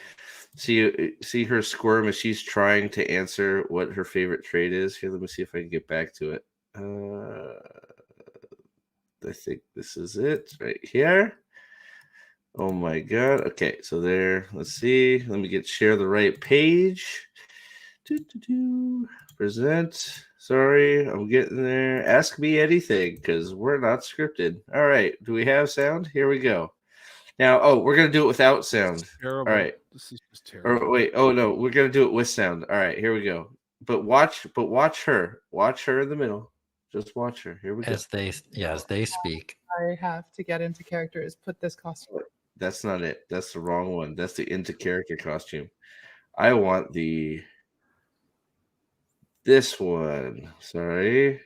See her squirm as she's trying to answer what her favorite trait is. Here, let me see if I can get back to it. I think this is it right here. Oh my God. Okay, so there. Let's see. Let me share the right page. Present. Sorry, I'm getting there. Ask me anything because we're not scripted. All right. Do we have sound? Here we go. Now, we're gonna do it without sound. Terrible. All right. This is just terrible. Or wait. Oh no, we're gonna do it with sound. All right. Here we go. But watch her. Watch her in the middle. Just watch her. Here we go. As they speak. I have to get into character is put this costume. That's not it. That's the wrong one. That's the into character costume. I want this one. Sorry.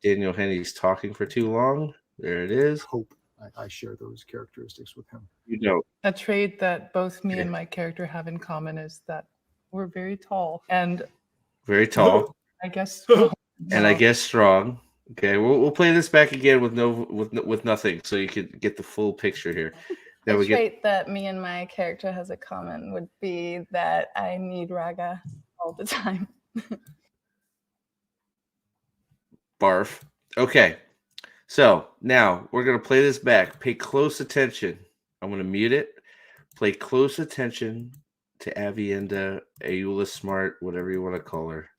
Daniel Henney's talking for too long. There it is. Hope I share those characteristics with him. You don't. A trait that both me Okay. and my character have in common is that we're very tall and Very tall. I guess And I guess strong. Okay, we'll play this back again with nothing, so you can get the full picture here. Then A we get trait that me and my character has in common would be that I need raga all the time. barf. Okay, So now we're gonna play this back. Pay close attention. I'm gonna mute it. Play close attention to Avienda, Ayula Smart, whatever you want to call her,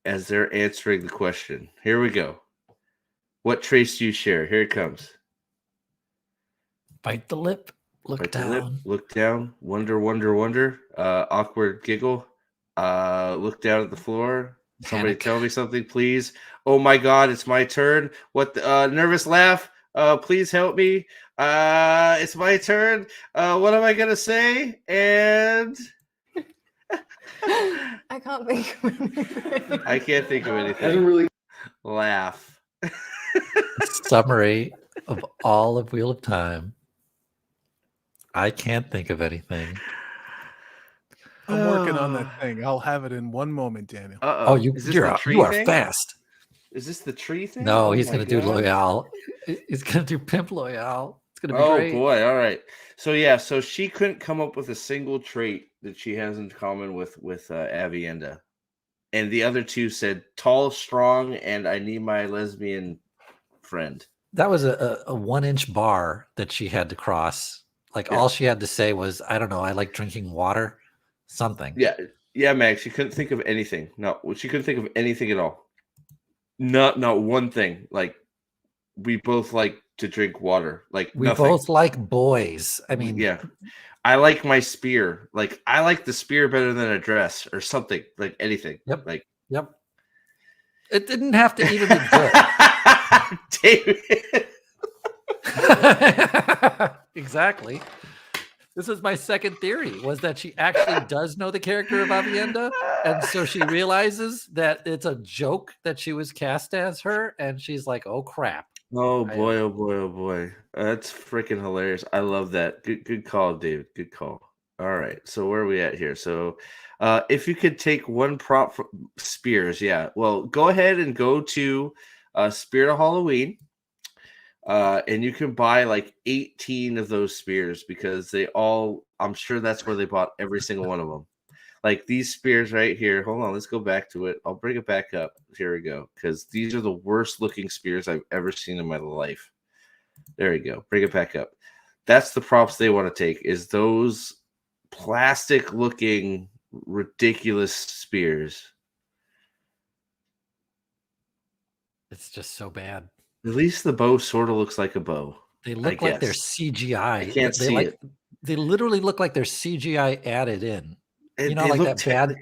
as they're answering the question. Here we go. What traits do you share? Here it comes. Bite the lip. Look Bite the down. lip, look down, wonder, wonder, wonder, awkward giggle, look down at the floor. Somebody Panic. tell me something, please. Oh my God, it's my turn. What the nervous laugh? Please help me. It's my turn. What am I gonna say? And I can't think of anything. I can't think of Hasn't anything. really. Laugh. Summary of all of Wheel of Time. I can't think of anything. I'm working on that thing. I'll have it in one moment, Daniel. Oh, Is this you the are thing? fast. Is this the tree thing? No, Oh he's my gonna do God. Loyal. He's gonna do Pimp Loyal. It's gonna be Oh great. boy! All right. So yeah, so she couldn't come up with a single trait that she has in common with Avienda, and the other two said tall, strong, and I need my lesbian friend. That was a 1-inch bar that she had to cross. Like Yeah. all she had to say was, I don't know, I like drinking water. Something. Yeah, Max. She couldn't think of anything. No, she couldn't think of anything at all. Not one thing. Like we both like to drink water. Like We nothing. both like boys. I mean, Yeah. I like my spear. Like I like the spear better than a dress or something. Like anything. Yep. Like Yep. It didn't have to even be good. David. Exactly. This is my second theory, was that she actually does know the character of Avienda, and so she realizes that it's a joke that she was cast as her, and she's like, oh crap. Oh boy, oh boy, oh boy. That's freaking hilarious. I love that. Good call, David. Good call. All right. So where are we at here? So if you could take one prop for spears, yeah. Well, go ahead and go to Spirit of Halloween. And you can buy like 18 of those spears because they all, I'm sure that's where they bought every single one of them. Like these spears right here. Hold on, let's go back to it. I'll bring it back up. Here we go. Because these are the worst looking spears I've ever seen in my life. There we go. Bring it back up. That's the props they want to take, is those plastic looking ridiculous spears. It's just so bad. At least the bow sort of looks like a bow. They look like they're CGI. I can't they see like, it. They literally look like they're CGI added in. You know, They like look that bad.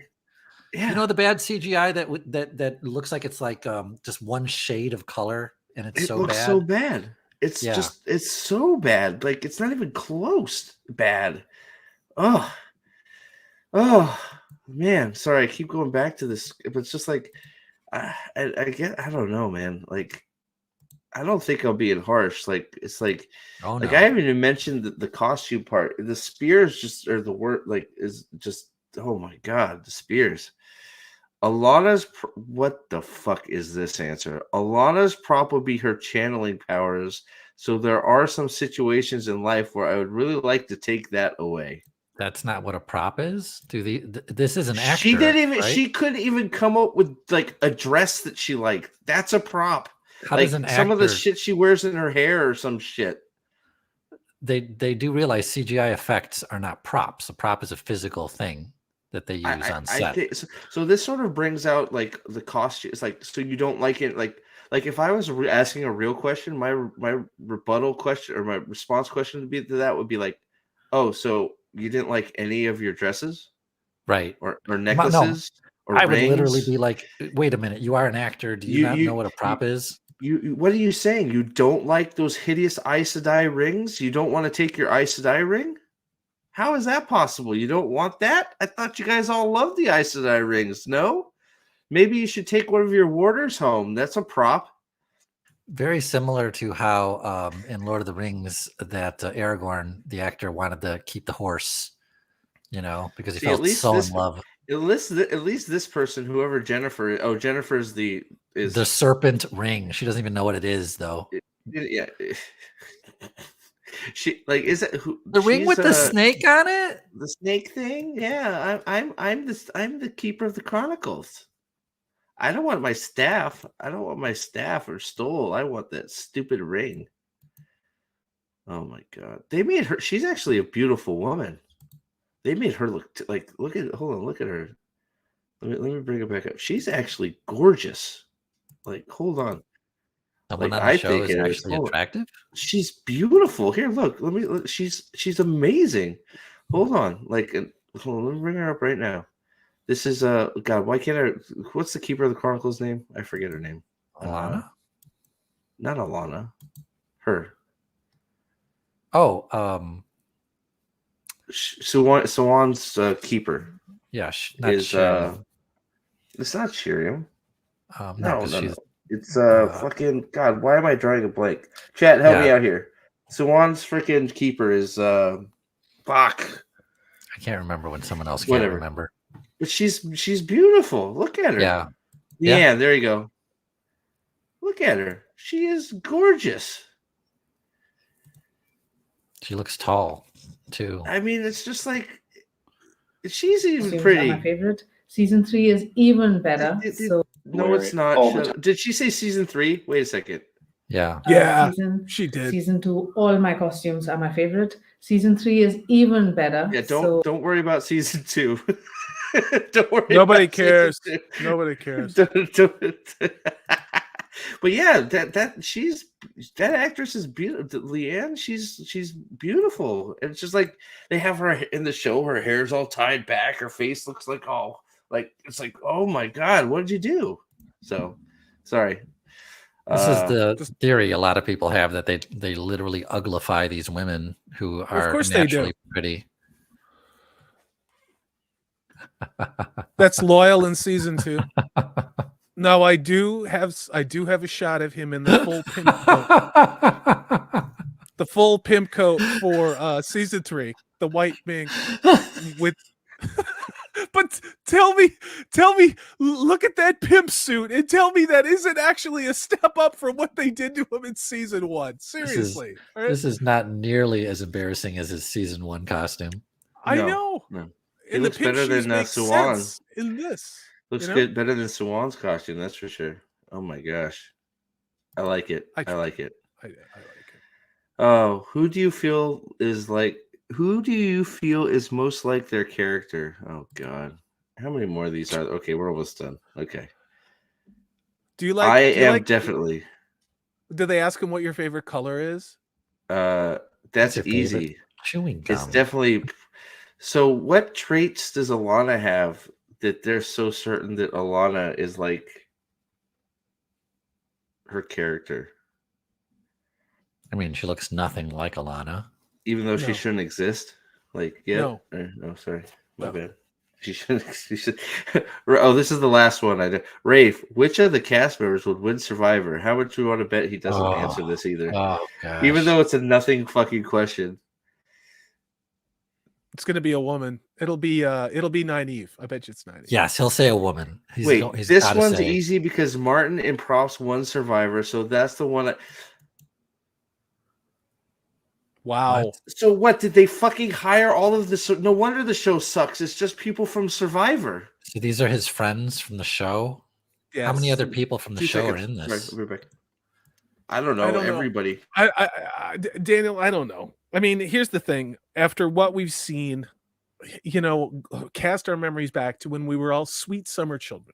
Yeah. You know the bad CGI that looks like it's like just one shade of color, and it's It looks so bad. It's just, it's so bad. Like it's not even close bad. Oh man. Sorry, I keep going back to this, but it's just like I don't know, man. Like I don't think I'm being harsh. Like it's like, I haven't even mentioned the costume part. The spears just are the word. Like is just, oh my God, the spears. Alana's what the fuck is this answer? Alana's prop would be her channeling powers. So there are some situations in life where I would really like to take that away. That's not what a prop is. This is an actor. She didn't even. Right? She couldn't even come up with like a dress that she liked. That's a prop. How like does an some of the actor- shit she wears in her hair or some shit. They do realize CGI effects are not props. A prop is a physical thing that they use on set. So this sort of brings out like the costume. It's like, so you don't like it, like if I was asking a real question, my rebuttal question or my response question would be to that would be like, oh, so you didn't like any of your dresses, right? Or necklaces? No, I would literally be like, wait a minute, you are an actor. Do you not know what a prop is? You what are you saying? You don't like those hideous Aes Sedai rings? You don't want to take your Aes Sedai ring? How is that possible? You don't want that? I thought you guys all loved the Aes Sedai rings. No? Maybe you should take one of your warders home. That's a prop. Very similar to how in Lord of the Rings that Aragorn, the actor, wanted to keep the horse, you know, because he felt so in love. At least this person, whoever Jennifer. Oh, Jennifer's the serpent ring. She doesn't even know what it is, though. Yeah. She like, is it who the ring with the snake on it? The snake thing? Yeah, I'm the keeper of the chronicles. I don't want my staff. I don't want my staff or stole. I want that stupid ring. Oh my god. They made her she's actually a beautiful woman. They made her look like look at her. Let me bring it back up. She's actually gorgeous. Like, hold on. Someone Like on the I show think is it is. actually Hold on. attractive. She's beautiful. Here, look. She's amazing. Hold on. Like, hold on, let me bring her up right now. This is God. Why can't I? What's the keeper of the Chronicles name? I forget her name. Alana? Not Alana. Her. Oh, Sawan's keeper yeah, not is Sharon. it's not Shiriam. No, No. she's It's fucking God. Why am I drawing a blank? Chat, help me out here. Sawan's freaking keeper is fuck. I can't remember when someone else can't Whatever. remember. But she's beautiful. Look at her. Yeah. Yeah, there you go. Look at her. She is gorgeous. She looks tall too. I mean, it's just like she's even Costumes are pretty. my favorite. Season 3 is even better. No, wear it's it not. all the Shut time. up. Did she say season 3? Wait a second. Yeah. Yeah, season, she did. Season 2, all my costumes are my favorite. Season 3 is even better. Yeah, don't worry about season 2. Don't worry. Nobody about cares. season 2. Nobody cares. But yeah, that actress is beautiful. Leanne, she's beautiful. And it's just like they have her in the show. Her hair's all tied back. Her face looks like it's like, oh my god, what did you do? So sorry. This is the theory a lot of people have, that they literally uglify these women who are of course they do. naturally pretty. That's Loyal in season 2. No, I do have a shot of him in the full pimp coat. The full pimp coat for season 3, the white mink with. But tell me, look at that pimp suit and tell me that isn't actually a step up from what they did to him in season 1. Seriously, this is not nearly as embarrassing as his season 1 costume. I know. No. And looks the pimp better shoes than make Sawan. sense in this. Looks good, better than Sawan's costume, that's for sure. Oh my gosh, I like it. I like it. I like it. Oh, who do you feel is most like their character? Oh God, how many more of these are there? Okay, we're almost done. Okay. Do you like? I am definitely. Did they ask him what your favorite color is? That's easy. Chewing gum. It's definitely. So, what traits does Alana have that they're so certain that Alana is like her character? I mean, she looks nothing like Alana. Even though she shouldn't exist? Like, yeah. No. No, sorry. My bad. She should. Oh, this is the last one. Rafe, which of the cast members would win Survivor? How much do we want to bet he doesn't answer this either? Oh, gosh. Even though it's a nothing fucking question. It's going to be a woman. It'll be Nynaeve. I bet you it's Nynaeve. Yes, he'll say a woman. He's this one's easy because Martin and Props won Survivor, so that's the one. Wow. What? So what, did they fucking hire all of this? No wonder the show sucks. It's just people from Survivor. So these are his friends from the show? Yes. How many other people from the show are in this? Right, I don't know. Everybody. Daniel, I don't know. I mean, here's the thing. After what we've seen, cast our memories back to when we were all sweet summer children.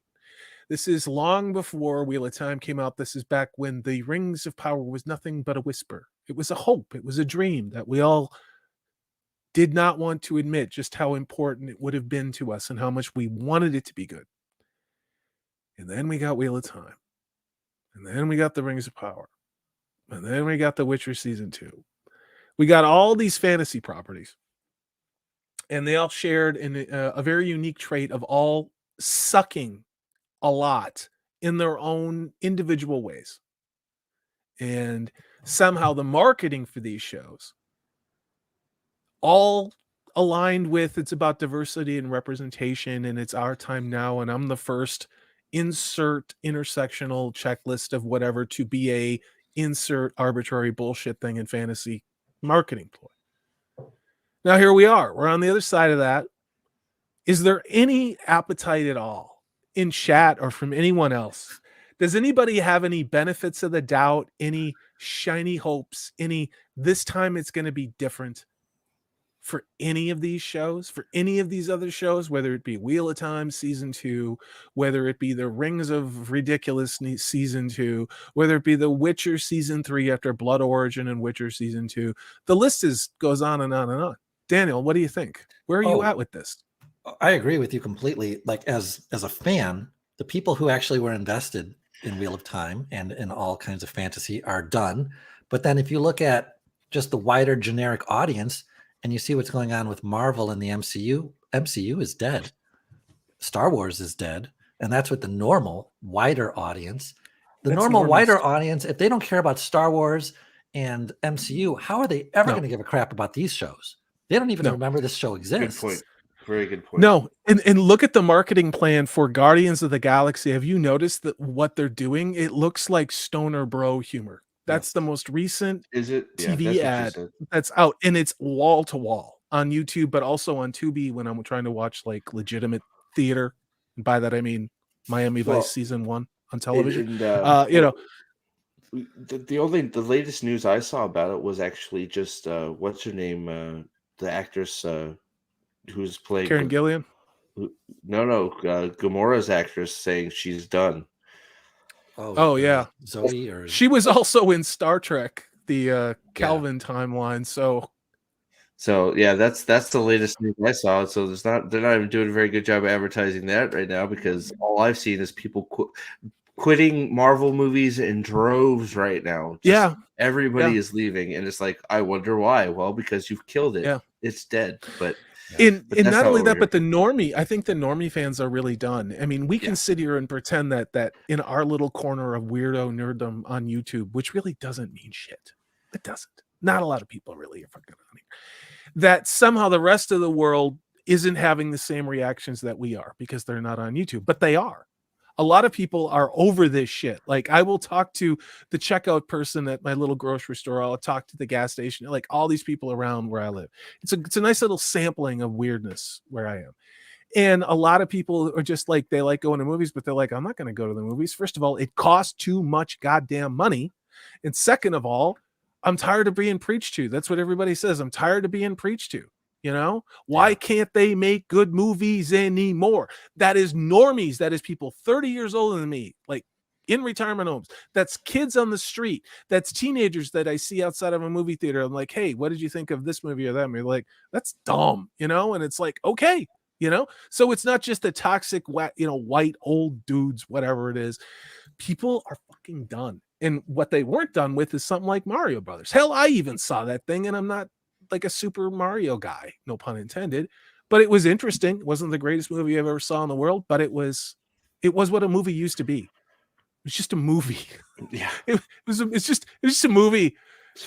This is long before Wheel of Time came out. This is back when the Rings of Power was nothing but a whisper. It was a hope. It was a dream that we all did not want to admit just how important it would have been to us and how much we wanted it to be good. And then we got Wheel of Time. And then we got the Rings of Power. And then we got The Witcher Season 2. We got all these fantasy properties. And they all shared in a very unique trait of all sucking a lot in their own individual ways. And somehow the marketing for these shows all aligned with it's about diversity and representation and it's our time now and I'm the first insert intersectional checklist of whatever to be a insert arbitrary bullshit thing in fantasy marketing ploy. Now here we are. We're on the other side of that. Is there any appetite at all in chat or from anyone else, does anybody have any benefits of the doubt, any shiny hopes, any this time it's going to be different for any of these shows, for any of these other shows, whether it be Wheel of Time season 2, whether it be the Rings of Ridiculousness season 2, whether it be the Witcher season 3 after Blood Origin and Witcher season 2? The list goes on and on and on. Daniel, what do you think? Where are you at with this? I agree with you completely. Like as a fan, the people who actually were invested in Wheel of Time and in all kinds of fantasy are done. But then if you look at just the wider generic audience and you see what's going on with Marvel and the MCU is dead. Star Wars is dead. And that's with the normal, wider audience. The normal, wider audience, if they don't care about Star Wars and MCU, how are they ever going to give a crap about these shows? They don't even remember this show exists. Good point. Very good point. No, and look at the marketing plan for Guardians of the Galaxy. Have you noticed that what they're doing? It looks like stoner bro humor. That's the most recent TV ad that's out, and it's wall to wall on YouTube, but also on Tubi when I'm trying to watch like legitimate theater. And by that I mean Miami Vice season 1 on television. The latest news I saw about it was actually just what's her name, the actress who's playing Karen Gillian. Gamora's actress saying she's done. Oh yeah, Zoe or she was also in Star Trek, the Calvin timeline. So yeah, that's the latest news I saw. So they're not even doing a very good job of advertising that right now, because all I've seen is people quitting Marvel movies in droves right now. Everybody is leaving, and it's like, I wonder why. Well, because you've killed it. Yeah. It's dead. But not only that, but the normie, I think the normie fans are really done. I mean, we can sit here and pretend that in our little corner of weirdo nerddom on YouTube, which really doesn't mean shit. It doesn't. Not a lot of people really are fucking on here. That somehow the rest of the world isn't having the same reactions that we are because they're not on YouTube, but they are. A lot of people are over this shit. Like, I will talk to the checkout person at my little grocery store. I'll talk to the gas station, like all these people around where I live. It's a nice little sampling of weirdness where I am. And a lot of people are just like, they like going to movies, but they're like, I'm not going to go to the movies. First of all, it costs too much goddamn money. And second of all, I'm tired of being preached to. That's what everybody says. I'm tired of being preached to. You know, why can't they make good movies anymore? That is normies. That is people 30 years older than me, like in retirement homes. That's kids on the street. That's teenagers that I see outside of a movie theater. I'm like, hey, what did you think of this movie or that movie? Like, that's dumb, you know? And it's like, okay, you know? So it's not just the toxic, white old dudes, whatever it is. People are fucking done. And what they weren't done with is something like Mario Brothers. Hell, I even saw that thing, and I'm not like a Super Mario guy, no pun intended, but it was interesting. It wasn't the greatest movie I've ever saw in the world, but it was what a movie used to be. It was just a movie. Yeah. It's just a movie.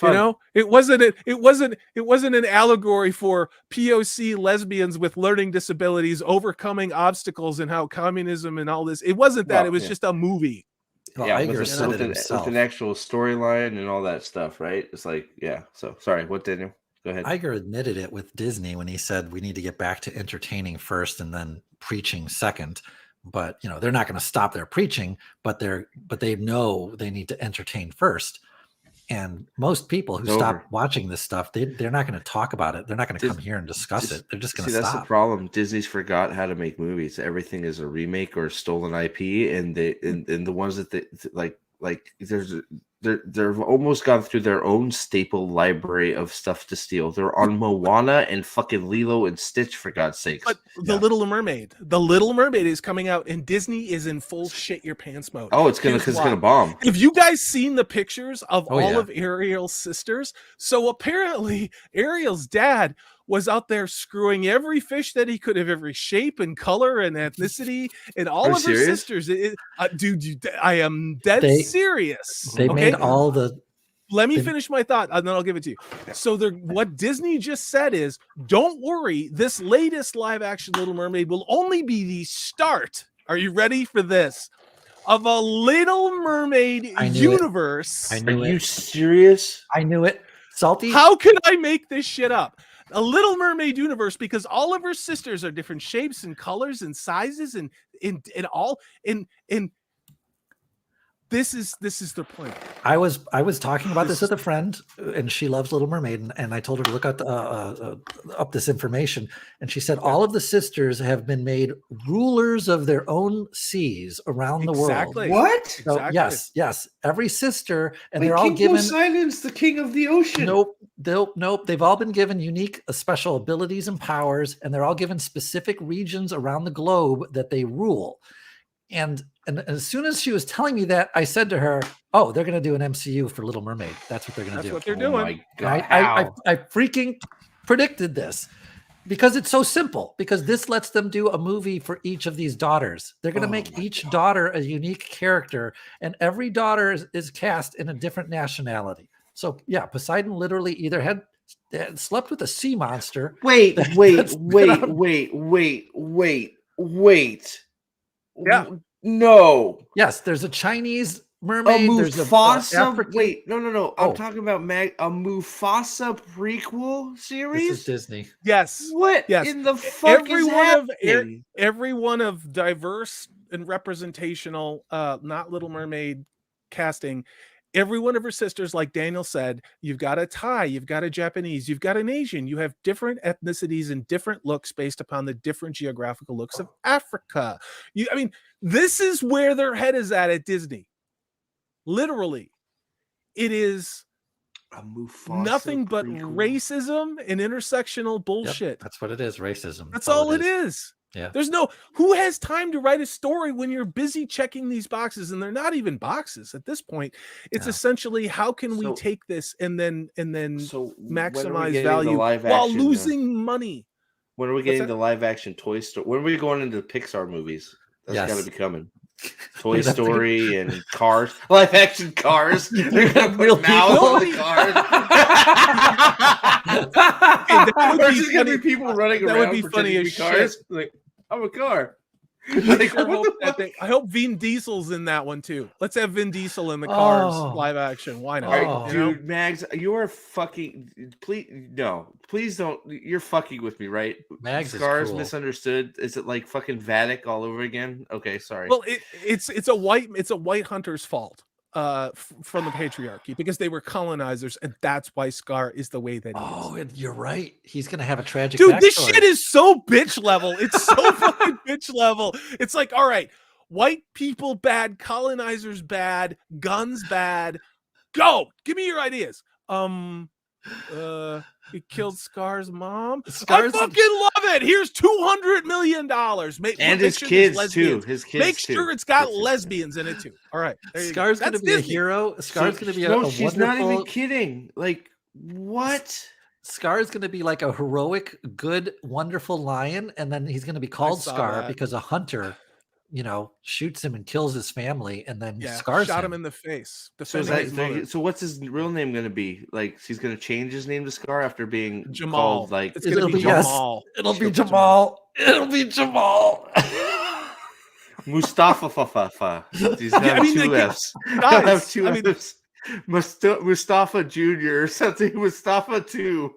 You know, it wasn't an allegory for POC lesbians with learning disabilities overcoming obstacles and how communism and all this. It wasn't that. It was just a movie. With an actual storyline and all that stuff, right? It's like, So sorry, what, Daniel? Go ahead. Iger admitted it with Disney when he said we need to get back to entertaining first and then preaching second. But they're not going to stop their preaching, but they know they need to entertain first. And most people who stop watching this stuff, they're not going to talk about it. They're not going to come here and discuss it. They're just going to stop. That's the problem. Disney's forgot how to make movies. Everything is a remake or a stolen IP, and the ones that they like they've almost gone through their own staple library of stuff to steal. They're on Moana and fucking Lilo and Stitch, for God's sakes. But The Little Mermaid is coming out, and Disney is in full shit your pants mode. Oh, it's gonna bomb. Have you guys seen the pictures of all of Ariel's sisters? So apparently Ariel's dad was out there screwing every fish that he could of every shape and color and ethnicity, and all of her sisters. Dude, I am dead serious. They made all the. Let me finish my thought, and then I'll give it to you. So what Disney just said is, don't worry, this latest live-action Little Mermaid will only be the start. Are you ready for this? Of a Little Mermaid universe. Are you serious? I knew it. Salty. How could I make this shit up? a Little Mermaid universe because all of her sisters are different shapes and colors and sizes and this is the point. I was talking about this with a friend, and she loves Little Mermaid, and I told her to look up this information, and she said all of the sisters have been made rulers of their own seas around the world. What? So, Exactly. yes, every sister, and Wait, they're all King given. Poseidon's the king of the ocean. Nope. They've all been given unique special abilities and powers, and they're all given specific regions around the globe that they rule. And as soon as she was telling me that, I said to her, "Oh, they're going to do an MCU for Little Mermaid. That's what they're going to do." That's what they're Oh doing. my God. I freaking predicted this because it's so simple. Because this lets them do a movie for each of these daughters. They're going to make each daughter a unique character, and every daughter is cast in a different nationality. So yeah, Poseidon literally either had slept with a sea monster. Wait. Yeah. No. Yes, there's a Chinese A mermaid. There's Mufasa. African. Wait, no. Oh. I'm talking about a Mufasa prequel series. This is Disney. Yes. What Yes. in the fuck is happening? Every one of diverse and representational, not Little Mermaid casting. Every one of her sisters, like Daniel said, you've got a Thai, you've got a Japanese, you've got an Asian. You have different ethnicities and different looks based upon the different geographical looks of Africa. I mean, this is where their head is at Disney. Literally, it is A Mufasa nothing but prequel? racism and intersectional bullshit. Yep, that's what it is. Racism. That's all it is. Yeah. There's who has time to write a story when you're busy checking these boxes, and they're not even boxes at this point. It's essentially how can we take this and then maximize value while losing money. When are we getting the live action Toy Story? When are we going into the Pixar movies? That's got to be coming. Toy Story and Cars, live action Cars. They're gonna put mouths on the cars. There's just gonna be people running around. That would be funny as cars. shit. Like, I'm a car. I hope Vin Diesel's in that one too. Let's have Vin Diesel in the Cars live action. Why not? All right, dude, Mags, you are fucking. Please don't. You're fucking with me, right? Mags Scars is cool. Misunderstood. Is it like fucking Vatic all over again? Okay, sorry. Well, it's a white hunter's fault from the patriarchy because they were colonizers, and that's why Scar is the way that he is. Oh, and you're right. He's gonna have a tragic. Dude, this backstory. shit is so bitch level. It's so fucking bitch level. It's like, all right, white people bad, colonizers bad, guns bad. Go, give me your ideas. He killed Scar's mom. I fucking love it. Here's $200 million. And his kids too. His kids. Make sure it's got lesbians in it too. All right, Scar's gonna be a hero. Scar's gonna be a she's wonderful. not even kidding. Like what? Scar's gonna be like a heroic, good, wonderful lion, and then he's gonna be called Scar that. because a hunter, shoots him and kills his family, and then shot him in the face. So what's his real name going to be? Like, he's going to change his name to Scar after being Jamal. called, like, it's going to be Jamal. It'll be Jamal. It'll be Jamal. Mustafa Fafa. He's got two F's. He'll have two F's. Mustafa Jr. or something. Mustafa 2.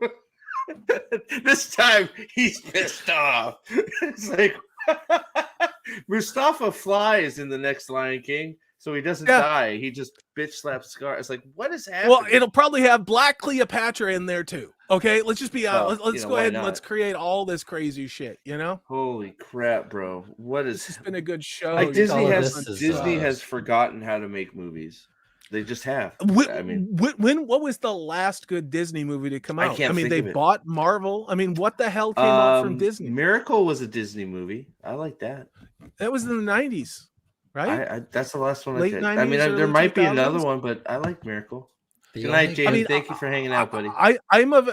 This time he's pissed off. It's like Mustafa flies in the next Lion King, so he doesn't die. He just bitch slaps Scar. It's like, what is happening? Well, it'll probably have Black Cleopatra in there too. Okay, let's just be honest. Let's go ahead and let's create all this crazy shit. Holy crap, bro! What is? This has been a good show. Like Disney has forgotten how to make movies. They just have. What was the last good Disney movie to come out? They bought Marvel. What the hell came out from Disney? Miracle was a Disney movie. I like that. That was in the 90s, right? That's the last one. Late 90s, there might 2000s? be another one, but I like Miracle. Good night, James. Thank you for hanging out, buddy. I'm of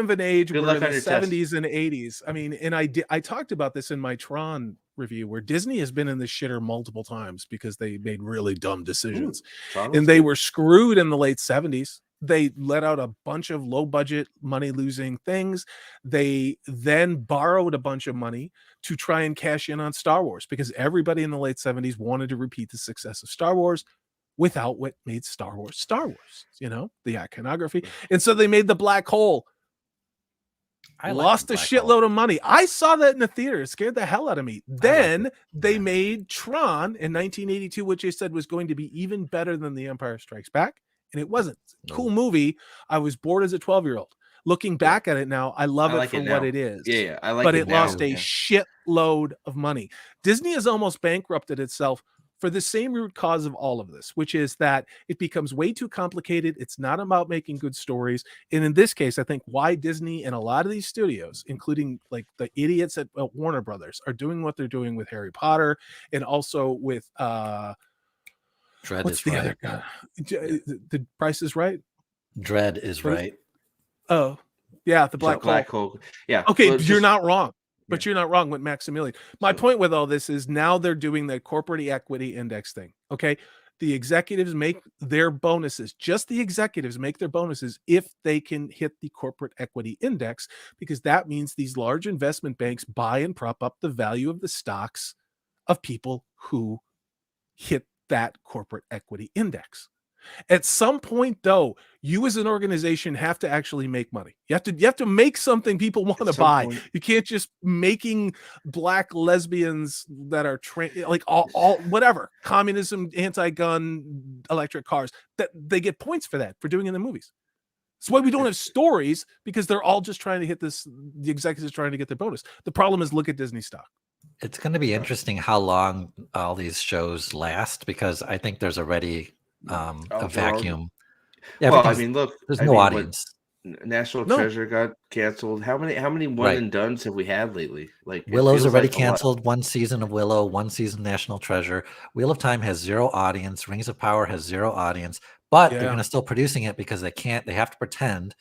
an age Good where luck in on the your 70s and 80s. And I talked about this in my Tron review, where Disney has been in the shitter multiple times because they made really dumb decisions. And they were screwed in the late 70s. They let out a bunch of low budget, money losing things. They then borrowed a bunch of money to try and cash in on Star Wars because everybody in the late 70s wanted to repeat the success of Star Wars without what made Star Wars, the iconography. And so they made the black hole. lost a shitload of money. I saw that in the theater. It scared the hell out of me. Then they made Tron in 1982, which they said was going to be even better than The Empire Strikes Back, and it wasn't. Cool movie. I was bored as a 12-year-old. Looking back at it now, I love it for what it is. Yeah, I like but it it now. lost a shitload of money. Disney has almost bankrupted itself for the same root cause of all of this, which is that it becomes way too complicated. It's not about making good stories. And in this case, I think why Disney and a lot of these studios, including like the idiots at Warner Brothers, are doing what they're doing with Harry Potter and also with Dread what's is the right. other guy? The Price is Right. Dread is right. Oh, yeah, the Black Hole. Yeah. Okay, well, you're not wrong. But you're not wrong with Maximilian. My point with all this is now they're doing the corporate equity index thing. Okay. The executives make their bonuses, just the executives make their bonuses if they can hit the corporate equity index, because that means these large investment banks buy and prop up the value of the stocks of people who hit that corporate equity index. At some point, though, you as an organization have to actually make money. You have to make something people want to buy. You can't just making black lesbians that are like all whatever communism, anti-gun, electric cars, that they get points for that for doing in the movies. That's why we don't have stories, because they're all just trying to hit this. The executives trying to get their bonus. The problem is, look at Disney stock. It's going to be interesting how long all these shows last, because I think there's already a vacuum. Yeah, well, I mean, look, there's no audience. National Treasure got canceled. How many one and dones have we had lately? Like Willow's already canceled. One season of Willow, one season National Treasure. Wheel of Time has 0 audience. Rings of Power has 0 audience. But they're going to still producing it because they have to pretend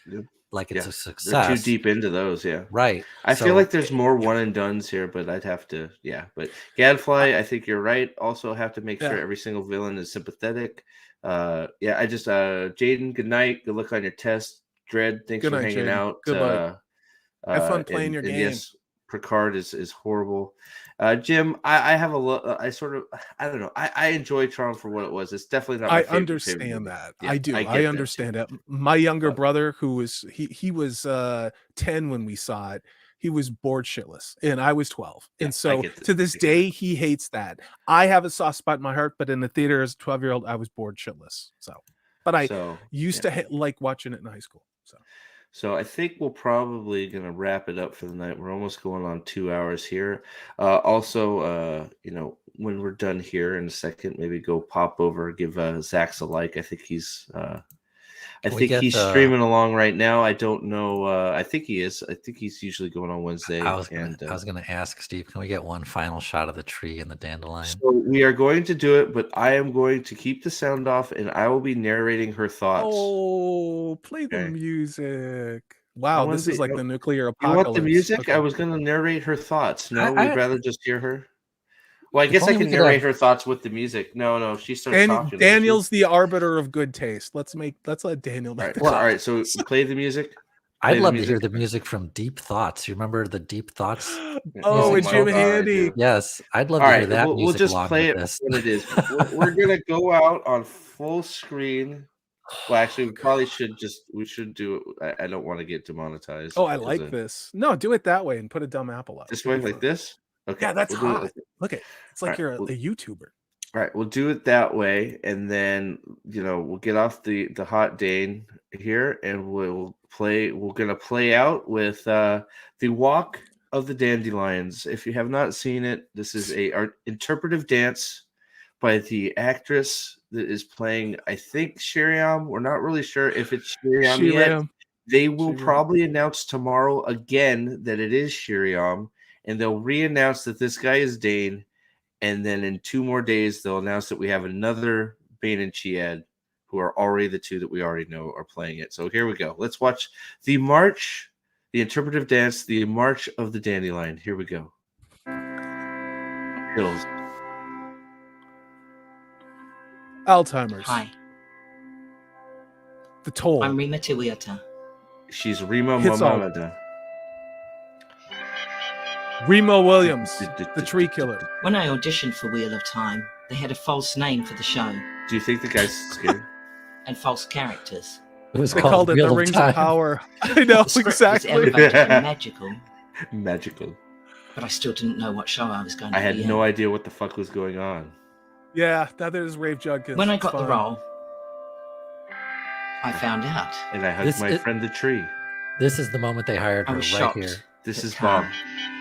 like it's a success. They're too deep into those, right. I feel like there's more one and dones here, but I'd have to, But Gadfly, I think you're right. Also have to make sure every single villain is sympathetic. I just Jaden, good night. Good luck on your test. Dread, thanks for hanging out. Good have fun playing your game. Yes, Picard is horrible. Jim, I have I don't know. I enjoy Tron for what it was. It's definitely not my favorite. I understand that. I do. I understand that. My younger brother, who was he was 10 when we saw it. He was bored shitless, and I was 12. And so to this day, he hates that. I have a soft spot in my heart, but in the theater as a 12-year-old, I was bored shitless. But I used to like watching it in high school. So I think we're probably going to wrap it up for the night. We're almost going on 2 hours here. Also, when we're done here in a second, maybe go pop over, give Zach's a like. I think he's he's streaming along right now. I don't know. I think he is. I think he's usually going on Wednesday. I was going to ask Steve, can we get one final shot of the tree and the dandelion? So we are going to do it, but I am going to keep the sound off, and I will be narrating her thoughts. Oh, play the music. Wow, this is like the nuclear apocalypse. You want the music? Okay. I was going to narrate her thoughts. No, we'd rather just hear her. Well, I guess I can narrate her thoughts with the music. No, she starts talking. Daniel's the arbiter of good taste. Let's let Daniel. All right. So play the music. I'd love to hear the music from Deep Thoughts. You remember the Deep Thoughts? With Jim Handy. Yes, I'd love to hear that music. We'll just play it when it is. We're gonna go out on full screen. Well, actually, we probably should do it. I don't want to get demonetized. Oh, I like this. No, do it that way and put a dumb apple up. This way, like this. Okay. Yeah, that's hot. Look at it's like you're a YouTuber. All right, we'll do it that way, and then we'll get off the hot Dane here, and we're gonna play out with the Walk of the Dandelions. If you have not seen it, this is a interpretive dance by the actress that is playing, I think, Shiriam. We're not really sure if it's Shiriam yet. They will probably announce tomorrow again that it is Shiriam, and they'll re-announce that this guy is Dane. And then in 2 more days, they'll announce that we have another Bane and Chiad, who are already the 2 that we already know are playing it. So here we go. Let's watch the march, the interpretive dance, the March of the Dandelion. Here we go. Hills. Alzheimer's. Hi. The Toll. I'm Rima Tiwiata. She's Rima Mamamada. Remo Williams, the tree killer. When I auditioned for Wheel of Time, they had a false name for the show. Do you think the guy's scared? And false characters. It was They called called it Wheel the of Rings Time. of Power. I know, The script was exactly. elevated and magical, Magical. but I still didn't know what show I was going to I had be no in. idea what the fuck was going on. Yeah, that is Rafe Judkins. When I It's got the fine. role, I found out. And I hugged my friend the tree. This is the moment they hired I her was right shocked. here. This that is Carl- Bob,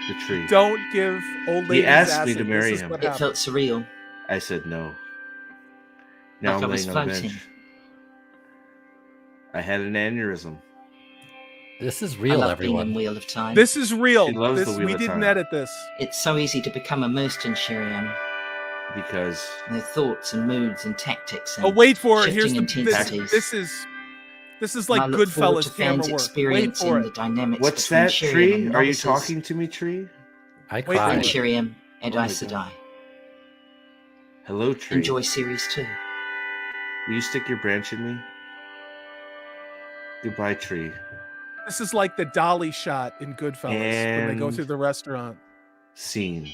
the tree. Don't give old He ladies asked me acid. to marry This is him. what It happened. felt surreal. I said no. Now Like I'm I was laying on the floating. bench. I had an aneurysm. This is I real, love being in everyone. Wheel of Time. This is real. She loves the Wheel We of didn't Time. edit this. It's so easy to become immersed in Shiriam. Because Their thoughts and moods and tactics and Oh, wait for it. Here's shifting the intensities. this is And like I look forward to Goodfellas camera fans work. Wait experiencing for the it. dynamics what's between that, Shiriam Tree? and Are you novices, talking to me, Tree? I Wait cried. and for it. Shiriam and Oh my Aes Sedai. God. Hello, Tree. Enjoy series 2. Will you stick your branch in me? Goodbye, Tree. This is like the dolly shot in Goodfellas when they go And- through the restaurant. Scene.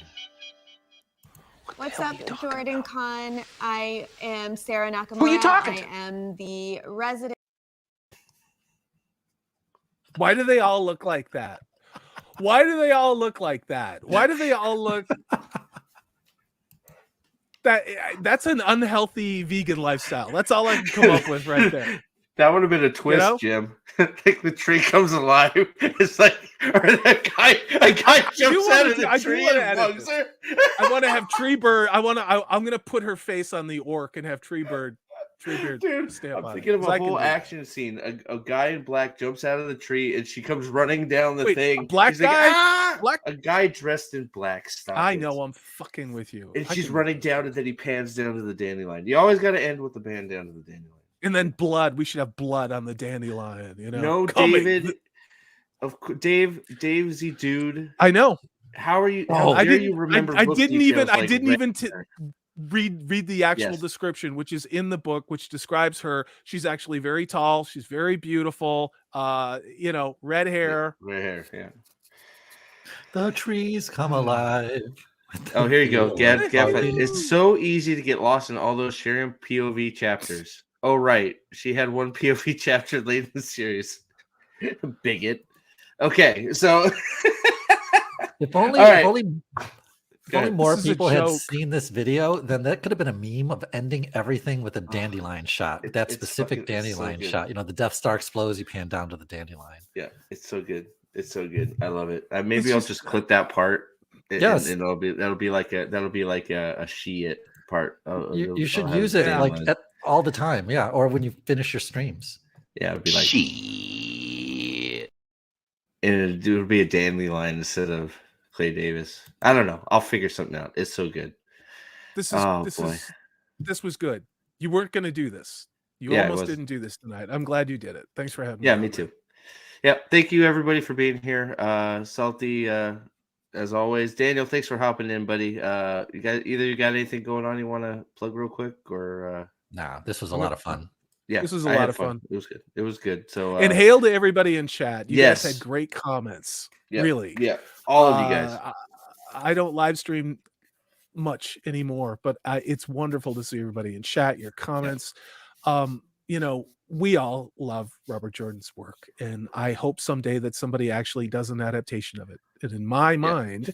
What's up, JordanCon? I am Sarah Nakamura. Who you talking to? I am the resident. Why do they all look like that? Why do they all look like that? Why do they all look that's an unhealthy vegan lifestyle. That's all I can come up with right there. That would have been a twist, know? Jim. Like the tree comes alive. It's like, or that guy, a guy jumps out of the tree and bugs her. I want to have Treebird. I'm gonna put her face on the orc and have Treebird Dude, stamp I'm on thinking it, of 'cause a I can whole do that. action scene. A guy in black jumps out of the tree and she comes running down the Wait, thing. a black He's like, guy? "Ah!" Black? A guy dressed in black. Stop I it. know I'm fucking with you. And I she's can- running down, and then he pans down to the dandelion. You always got to end with the band down to the dandelion. And then blood. We should have blood on the dandelion. You know. No, Coming. David. Dave's the dude. I know. How are you? Oh, How dare you remember? I book didn't even. details I like didn't red even hair? read the actual Yes. description, which is in the book, which describes her. She's actually very tall. She's very beautiful. You know, red hair. Red hair. Yeah. The trees come alive. Oh, here you go. Gav, Feel like it's so easy to get lost in all those Shiriam POV chapters. Oh, right. She had one POV chapter late in the series. Bigot. Okay, so If only, All right. if only, Go ahead. more This is a people had joke. seen this video, then that could have been a meme of ending everything with a dandelion shot. It- That it's specific fucking- it's so dandelion good. shot. You know, the Death Star explodes, you pan down to the dandelion. yeah, it's so good. It's so good. I love it. Maybe It's I'll just- just clip that part. Yes. and that'll be like a she it part. You should I'll have use it like dandelion. all the time, yeah, or when you finish your streams. Yeah, it'd be like Shit. and it would be a dandelion instead of Clay Davis. I don't know. I'll figure something out. It's so good. This is Oh, this boy. is this was good. You weren't going to do this. You Yeah, it almost was. didn't do this tonight. I'm glad you did it. Thanks for having Yeah, me. me on, too. man. Yeah, thank you everybody for being here. Salty, as always. Daniel, thanks for hopping in, buddy. You got anything going on you want to plug real quick, or Nah, this was a lot of fun. yeah, This was a I lot had of fun. It was good. It was good. So And hail to everybody in chat. You guys yes. had great comments. yeah, Really. yeah, all of you guys. I don't live stream much anymore, but it's wonderful to see everybody in chat, your comments. You know, we all love Robert Jordan's work, and I hope someday that somebody actually does an adaptation of it. And in my mind,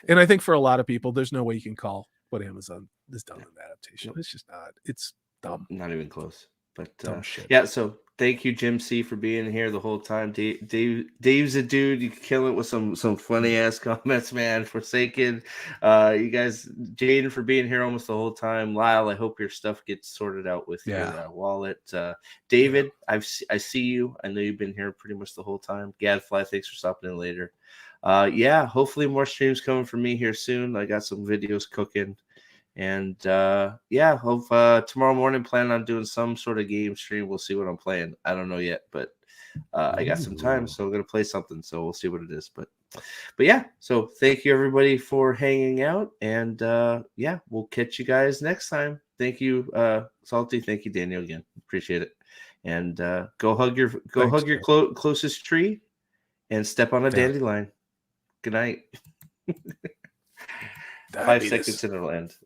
and I think for a lot of people, there's no way you can call what Amazon has done an adaptation. It's just not. It's dumb. Not even close. But Dumb shit. yeah, so thank you, Jim C, for being here the whole time. Dave's a dude. You kill it with some funny ass comments, man. Forsaken, you guys, Jaden for being here almost the whole time. Lyle, I hope your stuff gets sorted out with your wallet. David, I see you. I know you've been here pretty much the whole time. Gadfly, thanks for stopping in later. Yeah, hopefully more streams coming from me here soon. I got some videos cooking. And yeah, hope tomorrow morning plan on doing some sort of game stream. We'll see what I'm playing. I don't know yet, but I got some time, so I'm gonna play something. So we'll see what it is. But yeah, so thank you everybody for hanging out, and yeah, we'll catch you guys next time. Thank you, Salty. Thank you, Daniel, again. Appreciate it. And go hug your closest tree, and step on a dandelion. Good night. 5 seconds and it'll end.